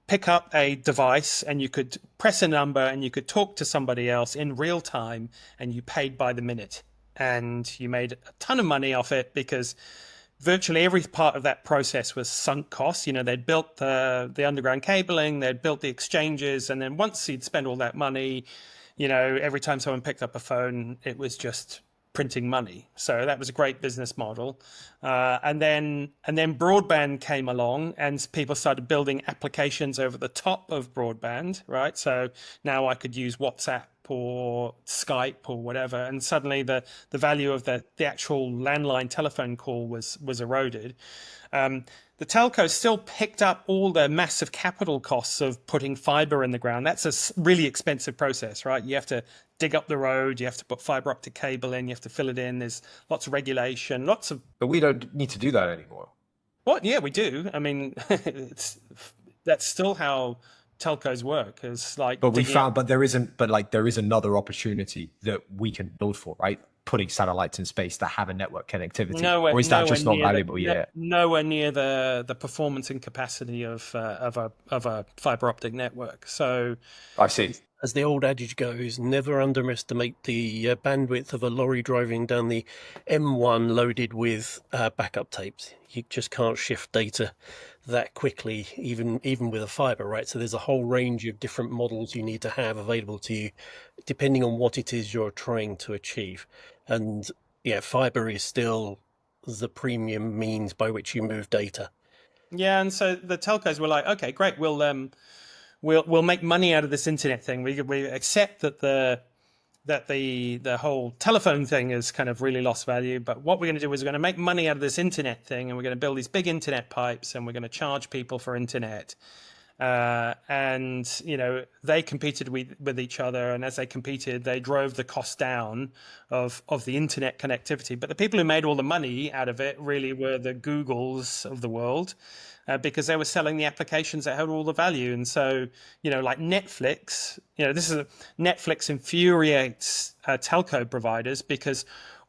pick up a device and you could press a number and you could talk to somebody else in real time, and you paid by the minute, and you made a ton of money off it because virtually every part of that process was sunk costs. They'd built the underground cabling, they'd built the exchanges, and then once you'd spent all that money, every time someone picked up a phone, it was just printing money. So that was a great business model. And then broadband came along, and people started building applications over the top of broadband, right? So now I could use WhatsApp or Skype or whatever, and suddenly the value of the actual landline telephone call was eroded. The telcos still picked up all the massive capital costs of putting fiber in the ground. That's a really expensive process, right? You have to dig up the road, you have to put fiber optic cable in, you have to fill it in. There's lots of regulation, But we don't need to do that anymore. What? Yeah, we do. I mean, that's still how telcos work. Is like, but there is another opportunity that we can build for, right? Putting satellites in space that have a network connectivity, or is that just not valuable yet? Nowhere near the performance and capacity of a fiber optic network. So I see. As the old adage goes, never underestimate the bandwidth of a lorry driving down the M1 loaded with backup tapes. You just can't shift data that quickly, even with a fiber, right? So there's a whole range of different models you need to have available to you, depending on what it is you're trying to achieve. And yeah, fiber is still the premium means by which you move data. Yeah, and so the telcos were like, okay, great, we'll make money out of this internet thing. We accept that the whole telephone thing has kind of really lost value, but what we're going to do is we're going to make money out of this internet thing, and we're going to build these big internet pipes, and we're going to charge people for internet. And they competed with each other, and as they competed, they drove the cost down of the internet connectivity. But the people who made all the money out of it really were the Googles of the world, because they were selling the applications that had all the value. And so, like Netflix, Netflix infuriates telco providers, because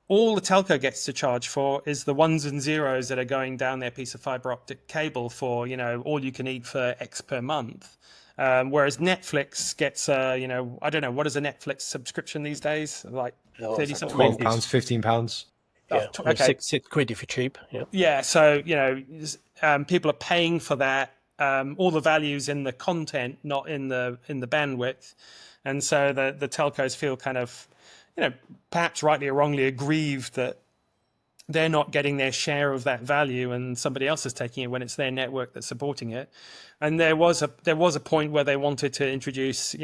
all the telco gets to charge for is the ones and zeros that are going down their piece of fiber optic cable for, all you can eat for X per month. Whereas Netflix gets, I don't know, what is a Netflix subscription these days? Like 30 something. £12, £15. Yeah, okay. six quid if you're cheap. Yeah. Yeah. So, people are paying for that. All the value's in the content, not in the bandwidth. And so the telcos feel kind of, perhaps rightly or wrongly aggrieved that they're not getting their share of that value and somebody else is taking it when it's their network that's supporting it. And there was a point where they wanted to introduce,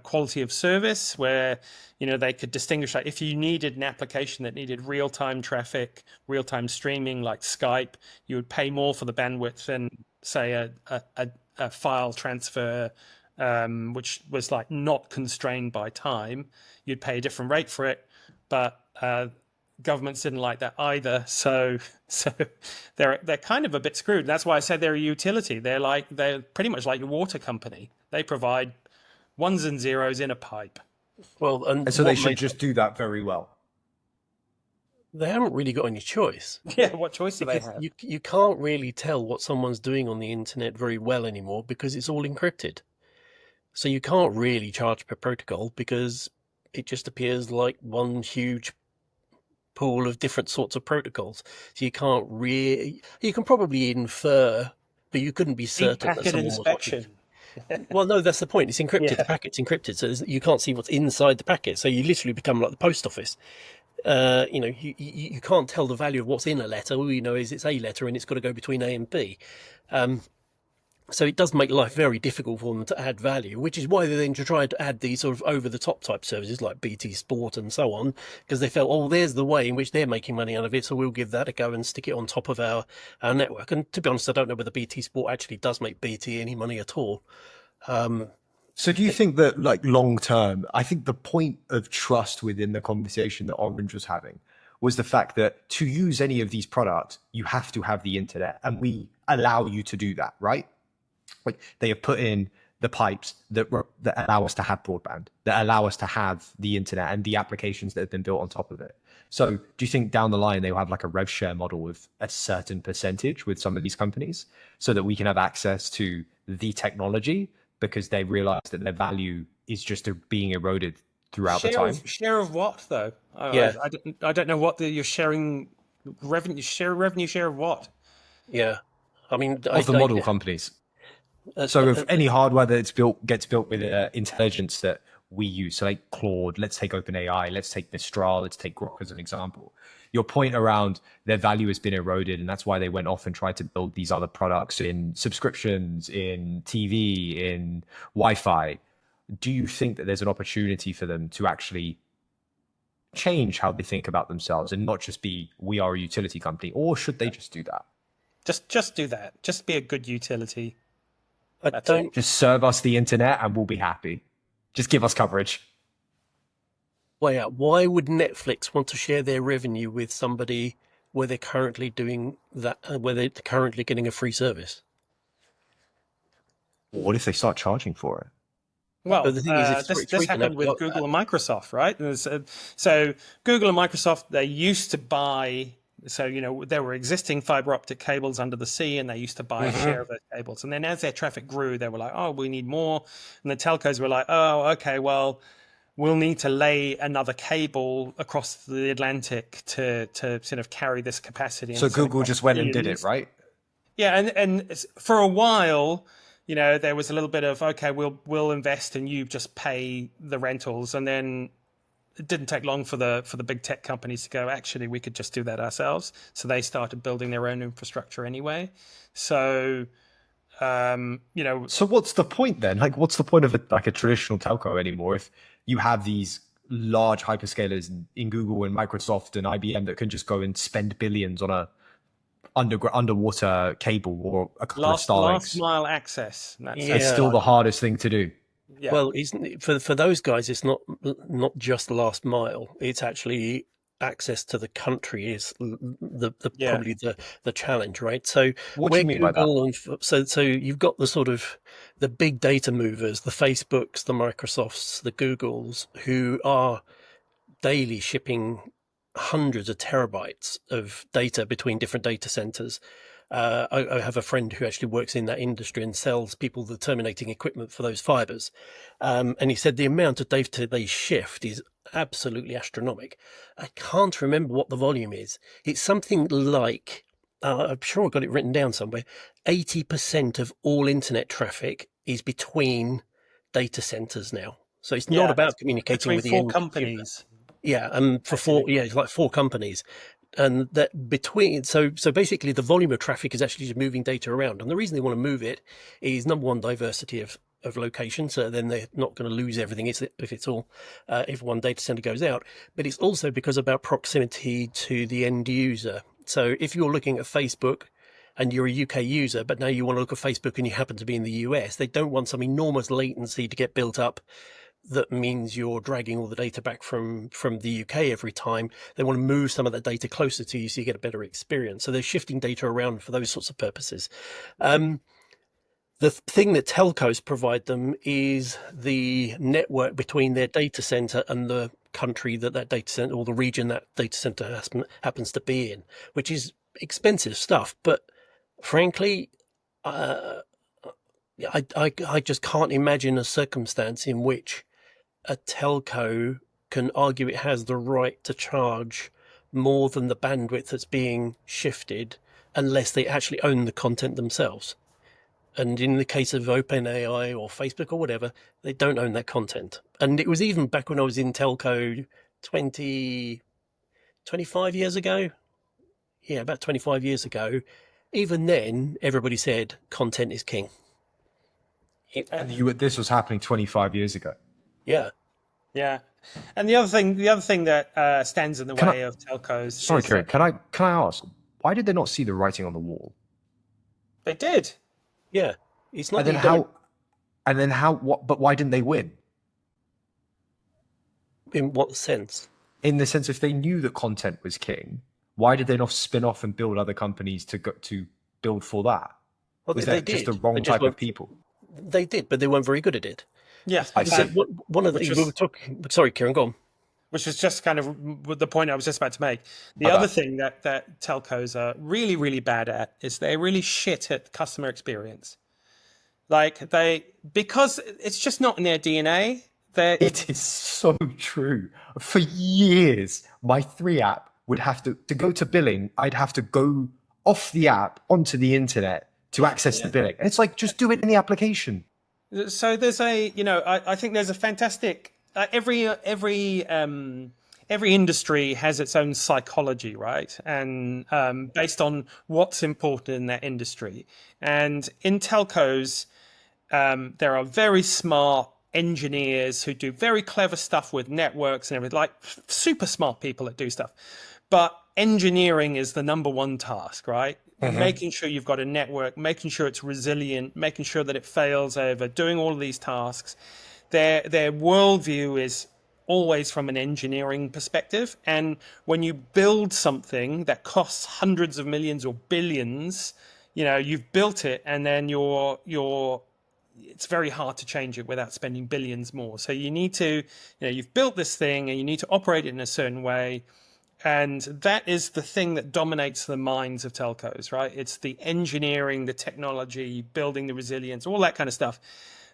quality of service, where, they could distinguish, like, if you needed an application that needed real-time traffic, real-time streaming like Skype, you would pay more for the bandwidth than, say, a file transfer, which was like not constrained by time. You'd pay a different rate for it, but governments didn't like that either. So they're kind of a bit screwed. That's why I said they're a utility. They're pretty much like your water company. They provide ones and zeros in a pipe. Well, and so they should just do that very well. They haven't really got any choice. Yeah, what choice do they have? You can't really tell what someone's doing on the internet very well anymore, because it's all encrypted. So you can't really charge per protocol, because it just appears like one huge pool of different sorts of protocols. So you can't really, you can probably infer, but you couldn't be certain that someone was watching. Well, no, that's the point. It's encrypted. Yeah. The packet's encrypted, so you can't see what's inside the packet. So you literally become like the post office. You can't tell the value of what's in a letter. All you know is it's a letter and it's got to go between A and B. So it does make life very difficult for them to add value, which is why they then try to add these sort of over-the-top type services like BT Sport and so on, because they felt, oh, there's the way in which they're making money out of it, so we'll give that a go and stick it on top of our network. And to be honest, I don't know whether BT Sport actually does make BT any money at all. So do you think that, like, long term, I think the point of trust within the conversation that Orange was having was the fact that to use any of these products, you have to have the internet, and we allow you to do that, right? Like, they have put in the pipes that allow us to have broadband, that allow us to have the internet and the applications that have been built on top of it. So do you think down the line they will have like a rev share model with a certain percentage with some of these companies so that we can have access to the technology because they realize that their value is just being eroded throughout the time? Share of what, though? Yeah. I don't know what you're sharing. Revenue share of what? Yeah. I mean, of the model companies. So if any hardware that's gets built with intelligence that we use, so like Claude, let's take OpenAI, let's take Mistral, let's take Grok as an example. Your point around their value has been eroded, and that's why they went off and tried to build these other products in subscriptions, in TV, in Wi-Fi. Do you think that there's an opportunity for them to actually change how they think about themselves and not just be, we are a utility company, or should they just do that? Just do that. Just be a good utility. Just serve us the internet and we'll be happy. Just give us coverage. Why would Netflix want to share their revenue with somebody where they're currently doing that, where they're currently getting a free service? What if they start charging for it? Well, the thing is, this happened with Google and Microsoft, right? So Google and Microsoft, they used to buy. So, there were existing fiber optic cables under the sea, and they used to buy a share of those cables. And then as their traffic grew, they were like, oh, we need more. And the telcos were like, oh, okay, well, we'll need to lay another cable across the Atlantic to sort of carry this capacity. So Google just went and did it, right? Yeah, and for a while, there was a little bit of, okay, we'll invest and you just pay the rentals. And then it didn't take long for the big tech companies to go, actually, we could just do that ourselves. So they started building their own infrastructure anyway. So, So what's the point then? Like, what's the point of a traditional telco anymore if you have these large hyperscalers in Google and Microsoft and IBM that can just go and spend billions on a underwater cable or a couple of Starlinks? Last mile access. It's still the hardest thing to do. Yeah. Well, for those guys, it's not just last mile. It's actually access to the country is probably the challenge, right? So what do you mean by that? So you've got the sort of the big data movers, the Facebooks, the Microsofts, the Googles, who are daily shipping hundreds of terabytes of data between different data centers. I have a friend who actually works in that industry and sells people the terminating equipment for those fibers. And he said the amount of data they shift is absolutely astronomical. I can't remember what the volume is. It's something like, I'm sure I've got it written down somewhere, 80% of all internet traffic is between data centers now. So it's not about communicating with the four companies. Yeah, it's like four companies. And that between, so basically the volume of traffic is actually just moving data around. And the reason they want to move it is, number one, diversity of location. So then they're not going to lose everything if one data center goes out. But it's also because about proximity to the end user. So if you're looking at Facebook and you're a UK user, but now you want to look at Facebook and you happen to be in the US, they don't want some enormous latency to get built up. That means you're dragging all the data back from the UK every time. They want to move some of that data closer to you so you get a better experience. So they're shifting data around for those sorts of purposes. The thing that telcos provide them is the network between their data center and the country that data center or the region that data center happens to be in, which is expensive stuff. But frankly, I just can't imagine a circumstance in which a telco can argue it has the right to charge more than the bandwidth that's being shifted unless they actually own the content themselves. And in the case of OpenAI or Facebook or whatever, they don't own that content. And it was even back when I was in telco 25 years ago. Yeah, about 25 years ago. Even then, everybody said content is king. And this was happening 25 years ago. Yeah. Yeah, and the other thing that stands in the way of telcos. Sorry, Kieran. Can I ask, why did they not see the writing on the wall? They did. Yeah. It's not. And then how? And then how? What? But why didn't they win? In what sense? In the sense, if they knew that content was king, why did they not spin off and build other companies to build for that? Well, Was they that just did. the wrong type of people? They did, but they weren't very good at it. Yeah, I see. One of the things we were talking. Sorry, Kieran, go on. Which was just kind of the point I was just about to make. The other thing that telcos are really, really bad at is they're really shit at customer experience. Because it's just not in their DNA. It is so true. For years, my 3 app would have to go to billing. I'd have to go off the app onto the internet to access the billing. And it's like, just do it in the application. So there's I think there's a fantastic, every industry has its own psychology, right? And based on what's important in that industry. And in telcos, there are very smart engineers who do very clever stuff with networks and everything, like super smart people that do stuff. But engineering is the number one task, right? Mm-hmm. Making sure you've got a network, making sure it's resilient, making sure that it fails over, doing all of these tasks. Their worldview is always from an engineering perspective. And when you build something that costs hundreds of millions or billions, you've built it, and then it's very hard to change it without spending billions more. So you need to, you've built this thing and you need to operate it in a certain way. And that is the thing that dominates the minds of telcos, right? It's the engineering, the technology, building the resilience, all that kind of stuff.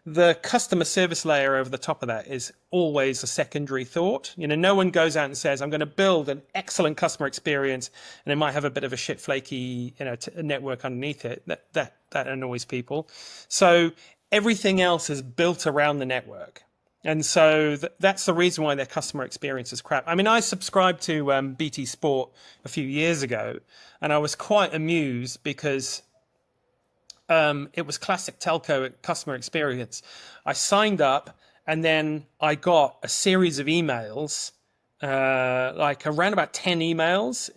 The customer service layer over the top of that is always a secondary thought. No one goes out and says, I'm going to build an excellent customer experience, and it might have a bit of a shit flaky, network underneath it. That annoys people. So everything else is built around the network. And so that's the reason why their customer experience is crap. I mean, I subscribed to BT Sport a few years ago, and I was quite amused because it was classic telco customer experience. I signed up, and then I got a series of emails, like around about 10 emails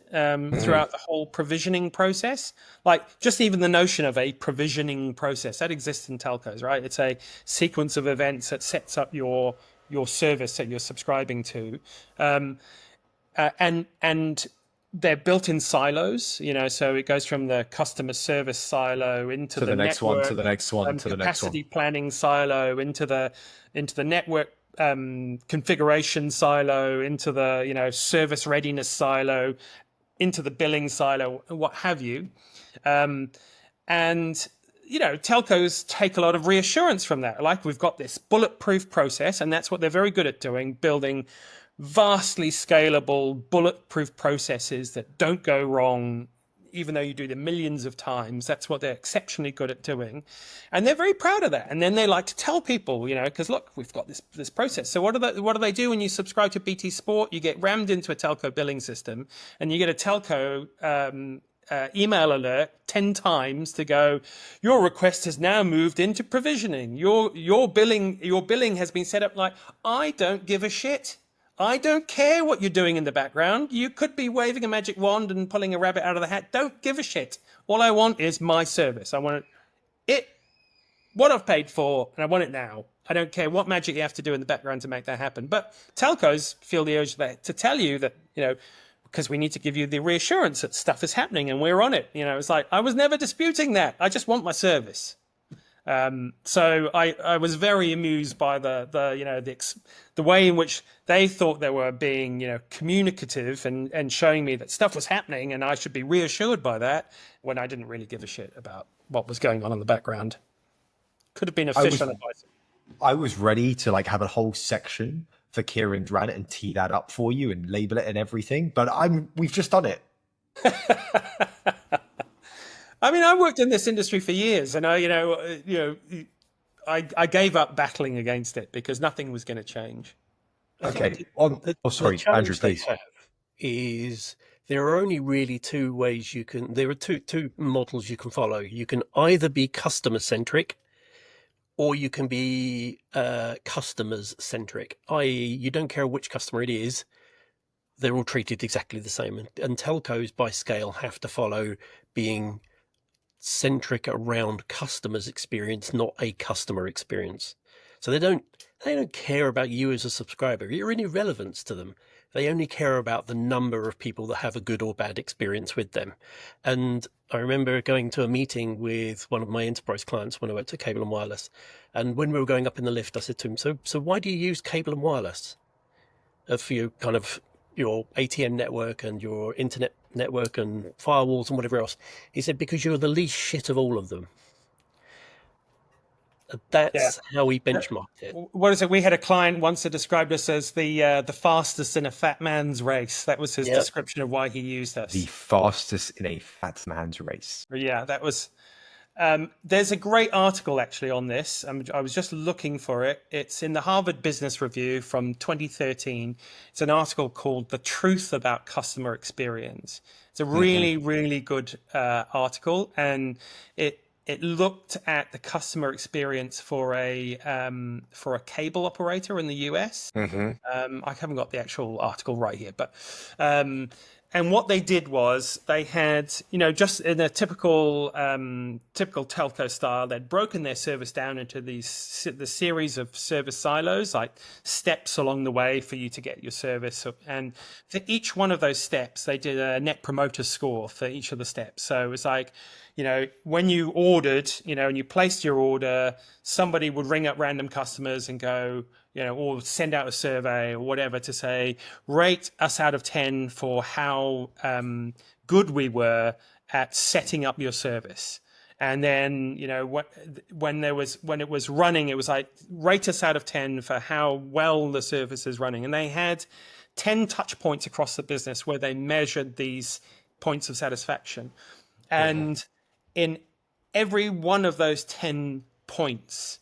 throughout the whole provisioning process. Like just even the notion of a provisioning process that exists in telcos, right? It's a sequence of events that sets up your service that you're subscribing to, and they're built in silos, so it goes from the customer service silo into the next network, one, to the next one, to the next one, capacity planning silo into the network configuration silo, into the service readiness silo, into the billing silo, and what have you. And telcos take a lot of reassurance from that. Like, we've got this bulletproof process, and that's what they're very good at doing, building vastly scalable bulletproof processes that don't go wrong, even though you do them millions of times. That's what they're exceptionally good at doing. And they're very proud of that. And then they like to tell people, because look, we've got this process. So what do they do when you subscribe to BT Sport? You get rammed into a telco billing system, and you get a telco email alert 10 times to go, your request has now moved into provisioning. Your billing has been set up. Like, I don't give a shit. I don't care what you're doing in the background. You could be waving a magic wand and pulling a rabbit out of the hat. Don't give a shit. All I want is my service. I want what I've paid for, and I want it now. I don't care what magic you have to do in the background to make that happen. But telcos feel the urge to tell you that, because we need to give you the reassurance that stuff is happening and we're on it. It's like, I was never disputing that. I just want my service. So I was very amused by the way in which they thought they were being, communicative and showing me that stuff was happening and I should be reassured by that, when I didn't really give a shit about what was going on in the background. Could have been a fish on a bicycle. I was ready to have a whole section for Kieran's rant and tee that up for you and label it and everything, but we've just done it. I mean, I worked in this industry for years, and I gave up battling against it because nothing was going to change. Okay. Sorry, Andrew, please. Is there are only really two ways there are two models you can follow. You can either be customer centric, or you can be customers centric, i.e., you don't care which customer it is, they're all treated exactly the same. And telcos by scale have to follow being centric around customers' experience, not a customer experience. So they don't care about you as a subscriber. You're irrelevant to them. They only care about the number of people that have a good or bad experience with them. And I remember going to a meeting with one of my enterprise clients when I went to Cable and Wireless. And when we were going up in the lift, I said to him, so why do you use Cable and Wireless for your kind of your ATM network and your internet network and firewalls and whatever else? He said, because you're the least shit of all of them. That's how we benchmarked it. What is it? We had a client once that described us as the fastest in a fat man's race. That was his description of why he used us. The fastest in a fat man's race. Yeah, that was. There's a great article actually on this. I was just looking for it. It's in the Harvard Business Review from 2013. It's an article called "The Truth About Customer Experience." It's a really, really good article, and it looked at the customer experience for a cable operator in the US. I haven't got the actual article right here, but and what they did was they had, just in a typical telco style, they'd broken their service down into the series of service silos, like steps along the way for you to get your service. And for each one of those steps, they did a net promoter score for each of the steps. So it was like, when you ordered, and you placed your order, somebody would ring up random customers and go, or send out a survey or whatever to say, rate us out of 10 for how good we were at setting up your service. And then, when it was running, it was like, rate us out of 10 for how well the service is running. And they had 10 touch points across the business where they measured these points of satisfaction. And in every one of those 10 points,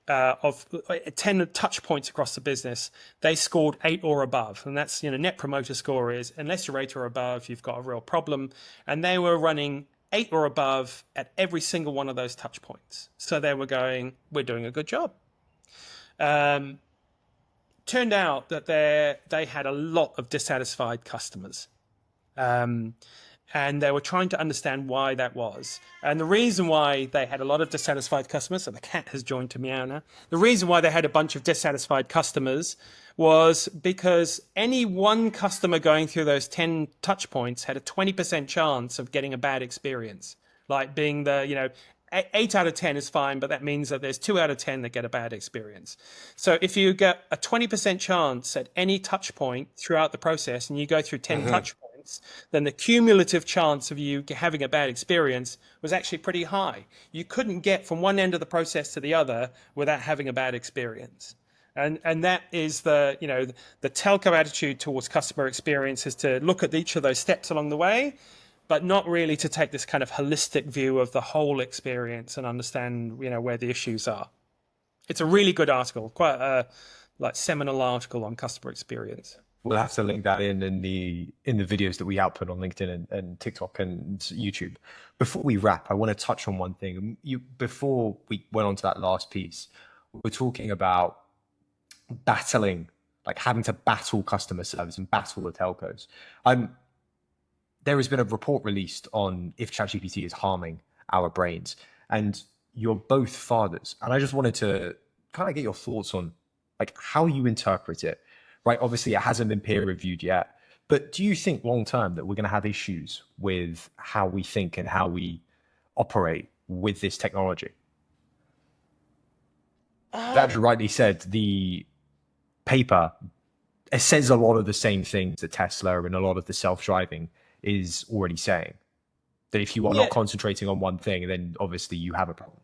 of 10 touch points across the business, they scored 8 or above. And that's, net promoter score is, unless you're 8 or above, you've got a real problem. And they were running 8 or above at every single one of those touch points. So they were going, we're doing a good job. Turned out that they had a lot of dissatisfied customers. And they were trying to understand why that was. And the reason why they had a lot of dissatisfied customers, so the cat has joined to meow now. The reason why they had a bunch of dissatisfied customers was because any one customer going through those 10 touch points had a 20% chance of getting a bad experience. Like being 8 out of 10 is fine, but that means that there's 2 out of 10 that get a bad experience. So if you get a 20% chance at any touch point throughout the process and you go through 10 touch points, then the cumulative chance of you having a bad experience was actually pretty high. You couldn't get from one end of the process to the other without having a bad experience. And that is the telco attitude towards customer experience, is to look at each of those steps along the way, but not really to take this kind of holistic view of the whole experience and understand, where the issues are. It's a really good article, quite a seminal article on customer experience. We'll have to link that in the videos that we output on LinkedIn and TikTok and YouTube. Before we wrap, I want to touch on one thing. Before we went on to that last piece, we're talking about battling, like having to battle customer service and battle the telcos. There has been a report released on if ChatGPT is harming our brains, and you're both fathers. And I just wanted to kind of get your thoughts on like how you interpret it. Right, obviously it hasn't been peer reviewed yet, but do you think long term that we're going to have issues with how we think and how we operate with this technology? That rightly said, the paper, it says a lot of the same things that Tesla and a lot of the self-driving is already saying. That if you are not concentrating on one thing, then obviously you have a problem.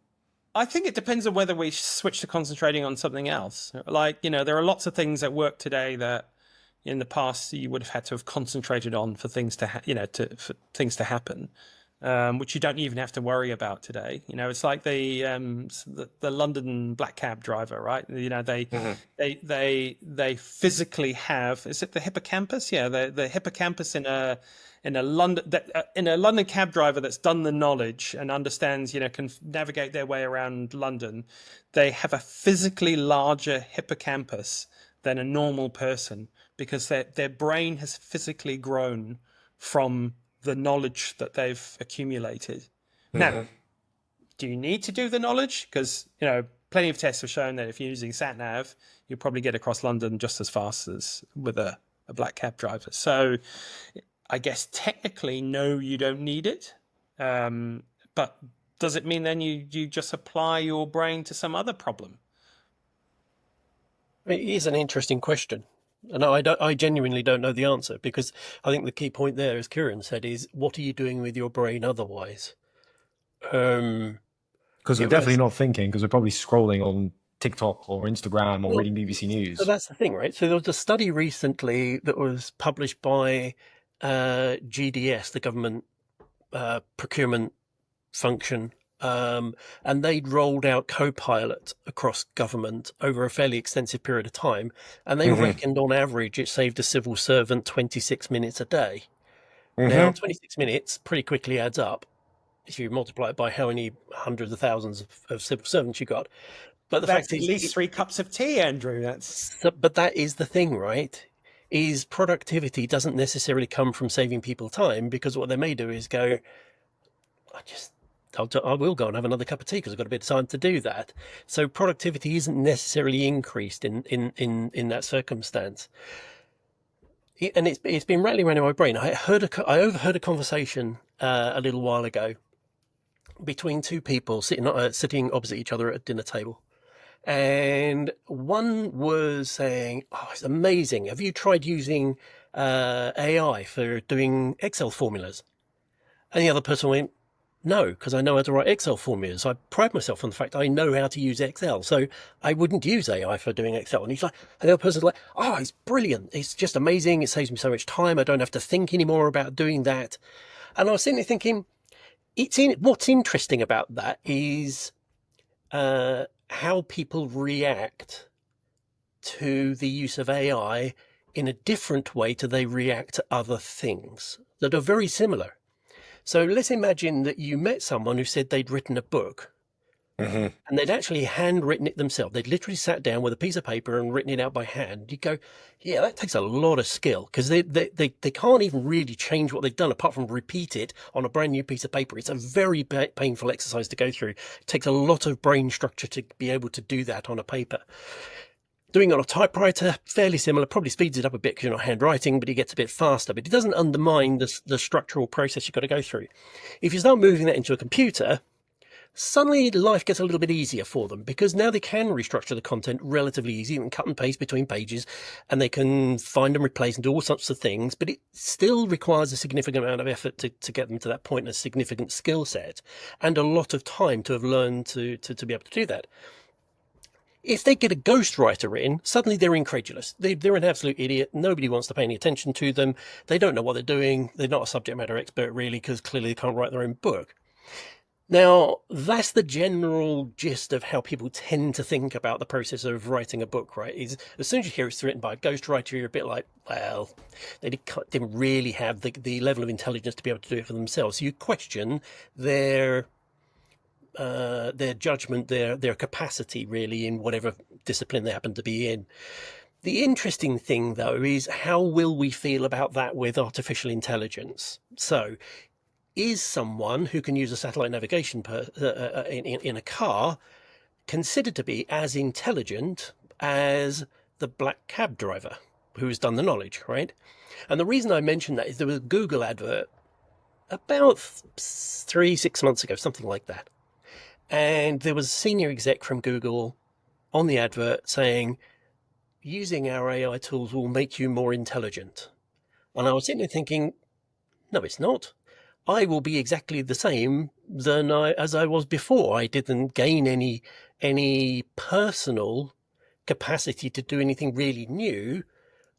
I think it depends on whether we switch to concentrating on something else. Like, there are lots of things at work today that in the past you would have had to have concentrated on for things to, for things to happen, which you don't even have to worry about today. It's like the London black cab driver, right? They physically have, is it the hippocampus? Yeah, the hippocampus in in a London cab driver that's done the knowledge and understands, can navigate their way around London, they have a physically larger hippocampus than a normal person because their brain has physically grown from the knowledge that they've accumulated. Now, do you need to do the knowledge? Because, plenty of tests have shown that if you're using sat-nav, you'll probably get across London just as fast as with a black cab driver. So I guess technically, no, you don't need it. But does it mean then you just apply your brain to some other problem? It is an interesting question. And I genuinely don't know the answer, because I think the key point there, as Kieran said, is what are you doing with your brain otherwise? Because we're definitely not thinking, because we're probably scrolling on TikTok or Instagram or reading BBC News. So that's the thing, right? So there was a study recently that was published by GDS, the government procurement function, and they'd rolled out Copilot across government over a fairly extensive period of time, and they reckoned on average it saved a civil servant 26 minutes a day. Now, 26 minutes pretty quickly adds up if you multiply it by how many hundreds of thousands of civil servants you got. But that's at least 3 cups of tea, Andrew. But that is the thing, right? Is productivity doesn't necessarily come from saving people time, because what they may do is go, I will go and have another cup of tea because I've got a bit of time to do that. So productivity isn't necessarily increased in that circumstance. And it's been rattling around in my brain. I overheard a conversation a little while ago between two people sitting opposite each other at a dinner table. And one was saying, "Oh, it's amazing. Have you tried using AI for doing Excel formulas?" And the other person went, "No, because I know how to write Excel formulas. I pride myself on the fact I know how to use Excel, so I wouldn't use AI for doing Excel." And and the other person's like, "Oh, it's brilliant. It's just amazing. It saves me so much time. I don't have to think anymore about doing that." And I was sitting there thinking, what's interesting about that is how people react to the use of AI in a different way to they react to other things that are very similar. So let's imagine that you met someone who said they'd written a book, and they'd actually handwritten it themselves. They'd literally sat down with a piece of paper and written it out by hand. You'd go, yeah, that takes a lot of skill, because they can't even really change what they've done apart from repeat it on a brand new piece of paper. It's a very painful exercise to go through. It takes a lot of brain structure to be able to do that on a paper. Doing it on a typewriter, fairly similar, probably speeds it up a bit because you're not handwriting, but it gets a bit faster. But it doesn't undermine the structural process you've got to go through. If you start moving that into a computer, suddenly life gets a little bit easier for them, because now they can restructure the content relatively easy and cut and paste between pages, and they can find and replace and do all sorts of things. But it still requires a significant amount of effort to get them to that point, and a significant skill set and a lot of time to have learned to be able to do that. If they get a ghostwriter in, suddenly they're incredulous. They're an absolute idiot. Nobody wants to pay any attention to them. They don't know what they're doing. They're not a subject matter expert, really, because clearly they can't write their own book. Now, that's the general gist of how people tend to think about the process of writing a book, right? Is as soon as you hear it's written by a ghostwriter, you're a bit like, well, they didn't really have the level of intelligence to be able to do it for themselves. So you question their judgment, their capacity, really, in whatever discipline they happen to be in. The interesting thing, though, is how will we feel about that with artificial intelligence? So, is someone who can use a satellite navigation in a car considered to be as intelligent as the black cab driver who's done the knowledge, right? And the reason I mention that is there was a Google advert about 3-6 months ago, something like that. And there was a senior exec from Google on the advert saying, using our AI tools will make you more intelligent. And I was sitting there thinking, no, it's not. I will be exactly the same as I was before. I didn't gain any personal capacity to do anything really new.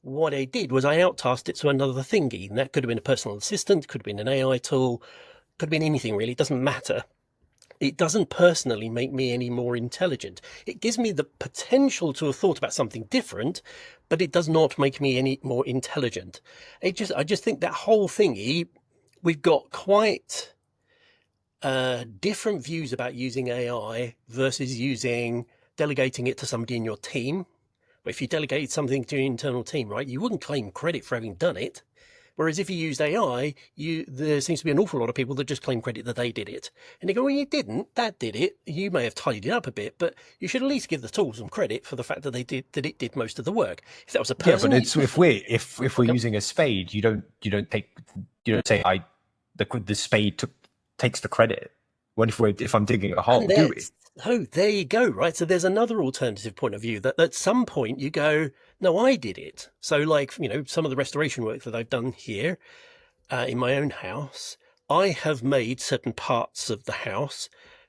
What I did was I outtasked it to another thingy. And that could have been a personal assistant, could have been an AI tool, could have been anything really. It doesn't matter. It doesn't personally make me any more intelligent. It gives me the potential to have thought about something different, but it does not make me any more intelligent. I just think that whole thingy, we've got quite different views about using AI versus delegating it to somebody in your team. But if you delegated something to your internal team, right, you wouldn't claim credit for having done it. Whereas if you used AI, there seems to be an awful lot of people that just claim credit that they did it. And they go, well, you didn't. That did it. You may have tidied it up a bit, but you should at least give the tools some credit for the fact that it did most of the work. If that was a person, yeah, but if we're using a spade, you don't say the spade takes the credit. What if I'm digging a hole? Do we? Oh, there you go, right? So there's another alternative point of view that at some point you go, no, I did it. So like, some of the restoration work that I've done here in my own house, I have made certain parts of the house.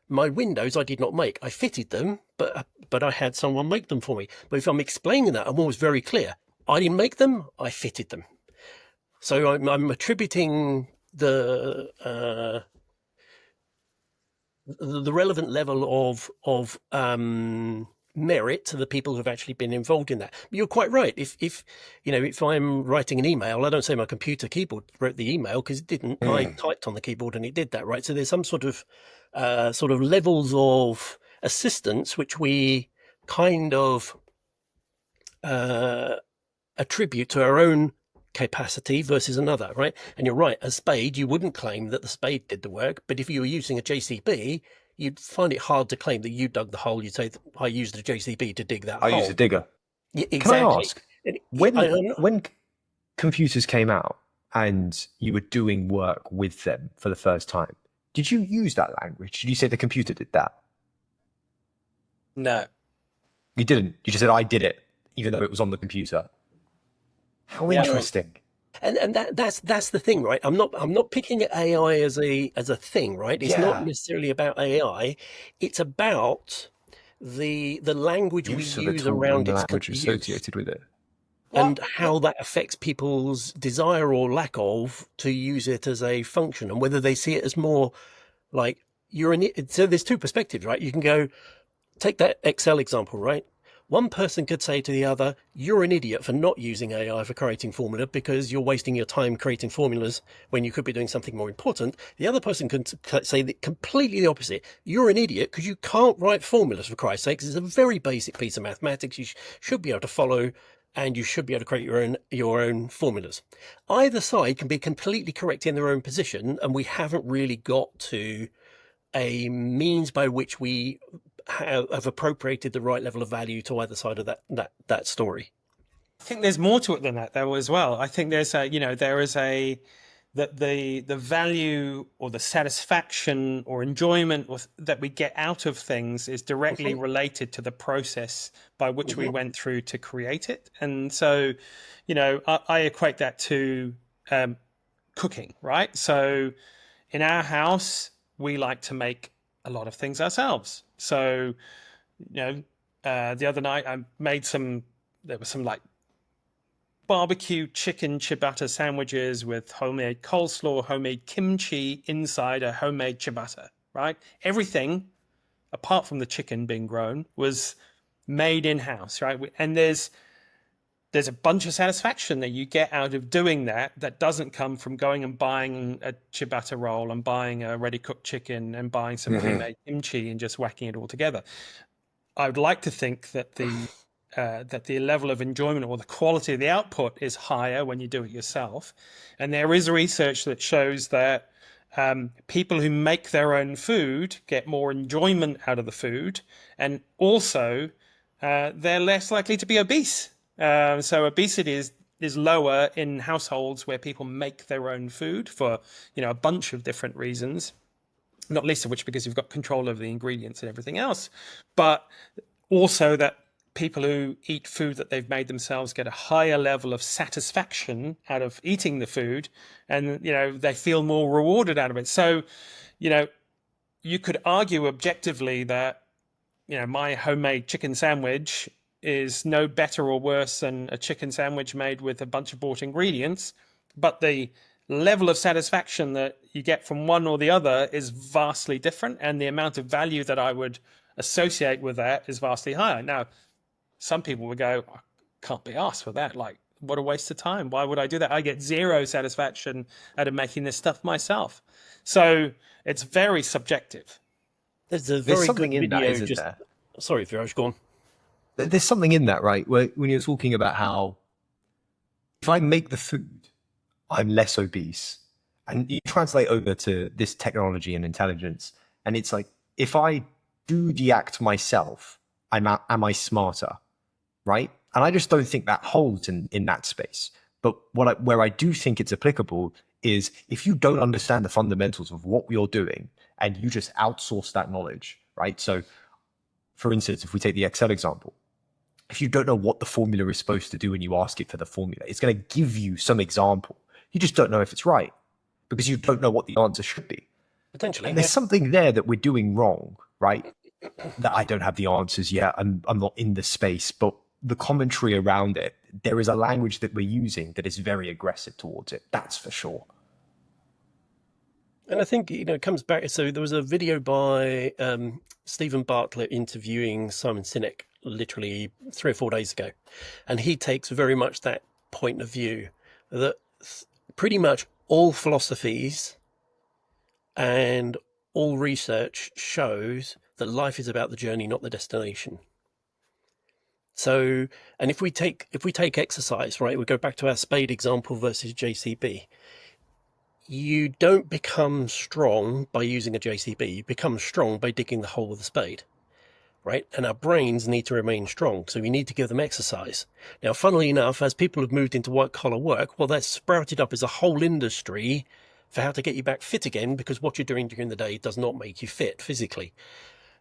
My windows I did not make. I fitted them, but I had someone make them for me. But if I'm explaining that, I'm always very clear. I didn't make them, I fitted them. So I'm attributing the relevant level of merit to the people who've actually been involved in that. But you're quite right. If I'm writing an email, I don't say my computer keyboard wrote the email because it didn't. I typed on the keyboard and it did that, right? So there's some sort of levels of assistance which we kind of attribute to our own capacity versus another, right? And you're right, a spade, you wouldn't claim that the spade did the work, but if you were using a JCB, you'd find it hard to claim that you dug the hole. You'd say, I used a JCB to dig that hole. I used a digger. Yeah, exactly. Can I ask, when computers came out and you were doing work with them for the first time, did you use that language? Did you say the computer did that? No. You didn't. You just said, I did it, even though it was on the computer. How interesting. And that's the thing, right? I'm not picking at AI as a thing, right? It's not necessarily about AI. It's about the language we use around its language associated with it, and how that affects people's desire or lack of to use it as a function, and whether they see it as more like so there's two perspectives, right? You can go take that Excel example, right? One person could say to the other, you're an idiot for not using AI for creating formula because you're wasting your time creating formulas when you could be doing something more important. The other person can say completely the opposite. You're an idiot because you can't write formulas, for Christ's sake. It's a very basic piece of mathematics you should be able to follow, and you should be able to create your own formulas. Either side can be completely correct in their own position, and we haven't really got to a means by which we have appropriated the right level of value to either side of that story. I think there's more to it than that, though, as well. I think there's the value or the satisfaction or enjoyment that we get out of things is directly related to the process by which we went through to create it. And so, I equate that to cooking, right? So in our house, we like to make a lot of things ourselves. So, the other night I made there was some like barbecue chicken ciabatta sandwiches with homemade coleslaw, homemade kimchi inside a homemade ciabatta, right? Everything apart from the chicken being grown was made in-house, right? And there's a bunch of satisfaction that you get out of doing that doesn't come from going and buying a ciabatta roll and buying a ready-cooked chicken and buying some pre-made kimchi and just whacking it all together. I would like to think that the level of enjoyment or the quality of the output is higher when you do it yourself. And there is research that shows that people who make their own food get more enjoyment out of the food, and also they're less likely to be obese. So obesity is lower in households where people make their own food for, a bunch of different reasons, not least of which because you've got control over the ingredients and everything else, but also that people who eat food that they've made themselves get a higher level of satisfaction out of eating the food, and, they feel more rewarded out of it. So, you could argue objectively that, my homemade chicken sandwich is no better or worse than a chicken sandwich made with a bunch of bought ingredients, but the level of satisfaction that you get from one or the other is vastly different, and the amount of value that I would associate with that is vastly higher. Now, some people would go, I can't be asked for that. Like, what a waste of time. Why would I do that? I get zero satisfaction out of making this stuff myself. So it's very subjective. There's a very something good in that, video. isn't there? Sorry, Viraj, go on. There's something in that, right? Where when you're talking about how if I make the food, I'm less obese. And you translate over to this technology and intelligence, and it's like, if I do the act myself, am I smarter, right? And I just don't think that holds in that space. But where I do think it's applicable is if you don't understand the fundamentals of what you're doing and you just outsource that knowledge, right? So, for instance, if we take the Excel example, if you don't know what the formula is supposed to do and you ask it for the formula, it's going to give you some example. You just don't know if it's right because you don't know what the answer should be. Potentially. And there's something there that we're doing wrong, right? That I don't have the answers yet. I'm not in the space, but the commentary around it, there is a language that we're using that is very aggressive towards it. That's for sure. And I think, it comes back. So there was a video by Stephen Bartlett interviewing Simon Sinek literally 3 or 4 days ago. And he takes very much that point of view that pretty much all philosophies and all research shows that life is about the journey, not the destination. So, and if we take exercise, right, we go back to our spade example versus JCB. You don't become strong by using a JCB. You become strong by digging the hole with a spade, right? And our brains need to remain strong, so we need to give them exercise. Now, funnily enough, as people have moved into white-collar work, well, that's sprouted up as a whole industry for how to get you back fit again, because what you're doing during the day does not make you fit physically.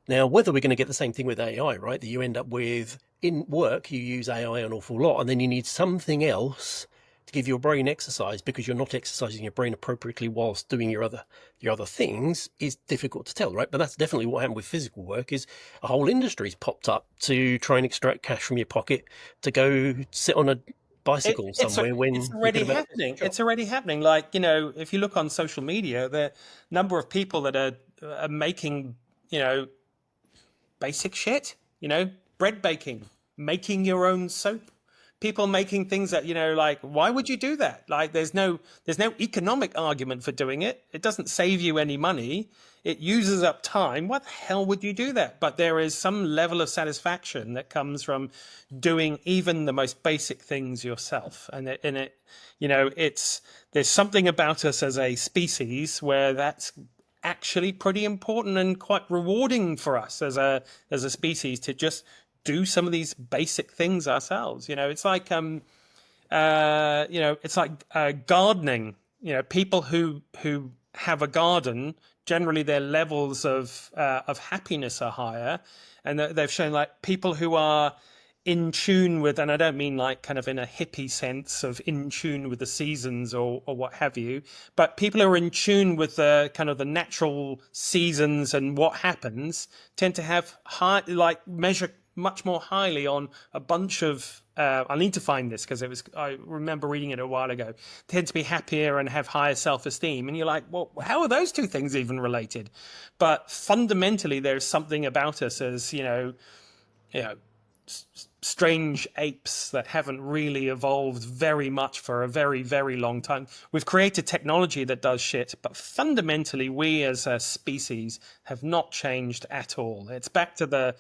Now, whether we're going to get the same thing with AI, right, that you end up with, in work, you use AI an awful lot, and then you need something else to give your brain exercise because you're not exercising your brain appropriately whilst doing your other things, is difficult to tell, right? But that's definitely what happened with physical work, is a whole industry's popped up to try and extract cash from your pocket to go sit on a bicycle somewhere when it's already happening. It's already happening. Like, if you look on social media, the number of people that are making, basic shit, bread baking, making your own soap, people making things that, like, why would you do that? Like, there's no economic argument for doing it. It doesn't save you any money. It uses up time. Why the hell would you do that? But there is some level of satisfaction that comes from doing even the most basic things yourself. And there's something about us as a species where that's actually pretty important and quite rewarding for us as a species to just do some of these basic things ourselves. It's like gardening. People who have a garden, generally their levels of happiness are higher, and they've shown, like, people who are in tune with, and I don't mean like kind of in a hippie sense of in tune with the seasons or what have you, but people who are in tune with the kind of the natural seasons and what happens tend to have measure much more highly on a bunch of I need to find this because I remember reading it a while ago, tend to be happier and have higher self-esteem. And you're like, well, how are those two things even related? But fundamentally, there's something about us as, strange apes that haven't really evolved very much for a very, very long time. We've created technology that does shit, but fundamentally we as a species have not changed at all. It's back to the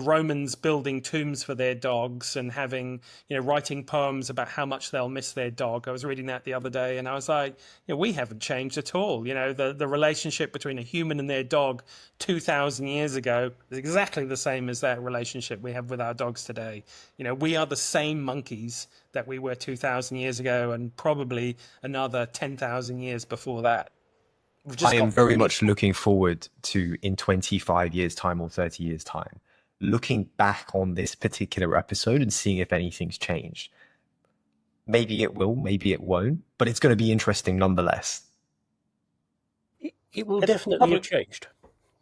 Romans building tombs for their dogs and having, writing poems about how much they'll miss their dog. I was reading that the other day and I was like, we haven't changed at all. The relationship between a human and their dog 2,000 years ago is exactly the same as that relationship we have with our dogs today. We are the same monkeys that we were 2,000 years ago and probably another 10,000 years before that. I am very much looking forward to, in 25 years' time or 30 years' time, looking back on this particular episode and seeing if anything's changed. Maybe it will, maybe it won't, but it's going to be interesting nonetheless. It will definitely have changed.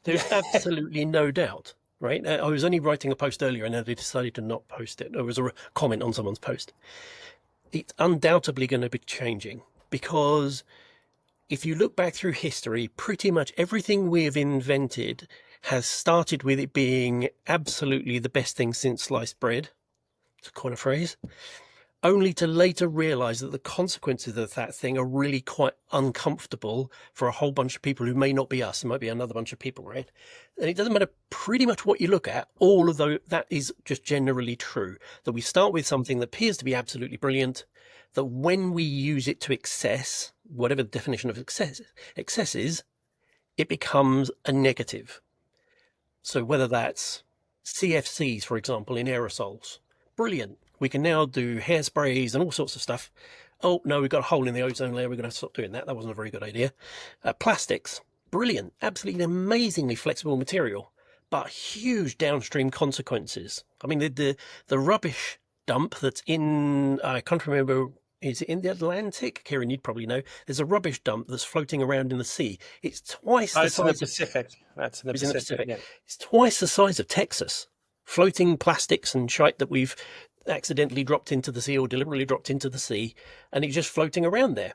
There's absolutely no doubt. Right. I was only writing a post earlier and then I decided to not post it. There was a comment on someone's post. It's undoubtedly going to be changing. because if you look back through history, pretty much everything we have invented has started with it being absolutely the best thing since sliced bread, to coin a phrase, only to later realize that the consequences of that thing are really quite uncomfortable for a whole bunch of people who may not be us. It might be another bunch of people, right? And it doesn't matter pretty much what you look at, all of that is just generally true. That we start with something that appears to be absolutely brilliant, that when we use it to excess, whatever the definition of excess is, it becomes a negative. So whether that's CFCs, for example, in aerosols, brilliant. We can now do hairsprays and all sorts of stuff. Oh, no, we've got a hole in the ozone layer. We're going to stop doing that. That wasn't a very good idea. Plastics, brilliant. Absolutely amazingly flexible material, but huge downstream consequences. I mean, the rubbish dump that's in, I can't remember, is it in the Atlantic? Kieran, you'd probably know. There's a rubbish dump that's floating around in the sea. It's twice the size in the Pacific. That's in the Pacific. Yeah. It's twice the size of Texas. Floating plastics and shite that we've accidentally dropped into the sea or deliberately dropped into the sea, and it's just floating around there,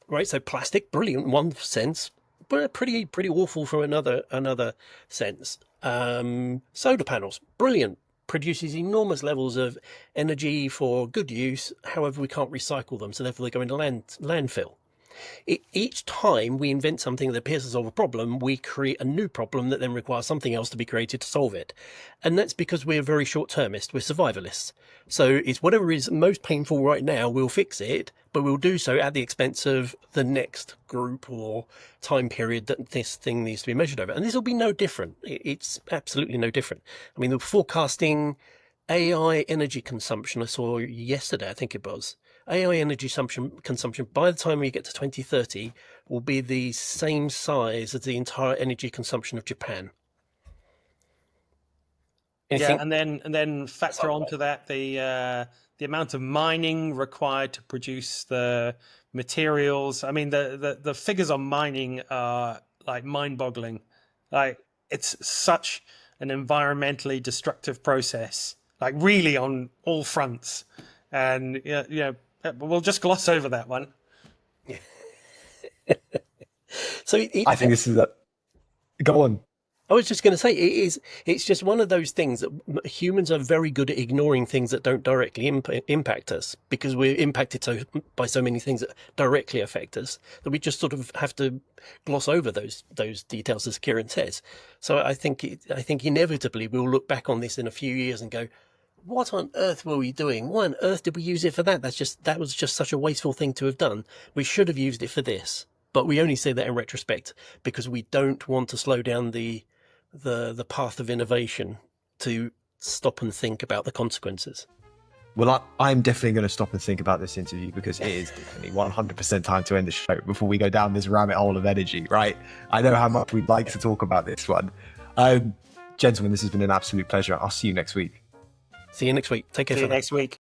right? So plastic, brilliant in one sense, but pretty awful from another sense. Solar panels, brilliant, produces enormous levels of energy for good use. However, we can't recycle them, so therefore they go into landfill. Each time we invent something that appears to solve a problem, we create a new problem that then requires something else to be created to solve it. And that's because we're very short-termist, we're survivalists. So it's whatever is most painful right now, we'll fix it, but we'll do so at the expense of the next group or time period that this thing needs to be measured over. And this will be no different. It's absolutely no different. I mean, the forecasting AI energy consumption I saw yesterday, I think it was, AI energy consumption by the time we get to 2030 will be the same size as the entire energy consumption of Japan. Yeah, and then factor onto that the amount of mining required to produce the materials. I mean, the figures on mining are like mind-boggling. Like, it's such an environmentally destructive process, like really on all fronts. And we'll just gloss over that one. So I think this is that. Go on. I was just going to say, it's just one of those things that humans are very good at ignoring things that don't directly impact us, because we're impacted by so many things that directly affect us that we just sort of have to gloss over those details, as Kieran says. So I think inevitably we'll look back on this in a few years and go, what on earth were we doing? Why on earth did we use it for that? That was just such a wasteful thing to have done. We should have used it for this. But we only say that in retrospect because we don't want to slow down the path of innovation to stop and think about the consequences. Well, I'm definitely going to stop and think about this interview, because it is definitely 100% time to end the show before we go down this rabbit hole of energy, right? I know how much we'd like to talk about this one. Gentlemen, this has been an absolute pleasure. I'll see you next week. See you next week. Take care. See you next week.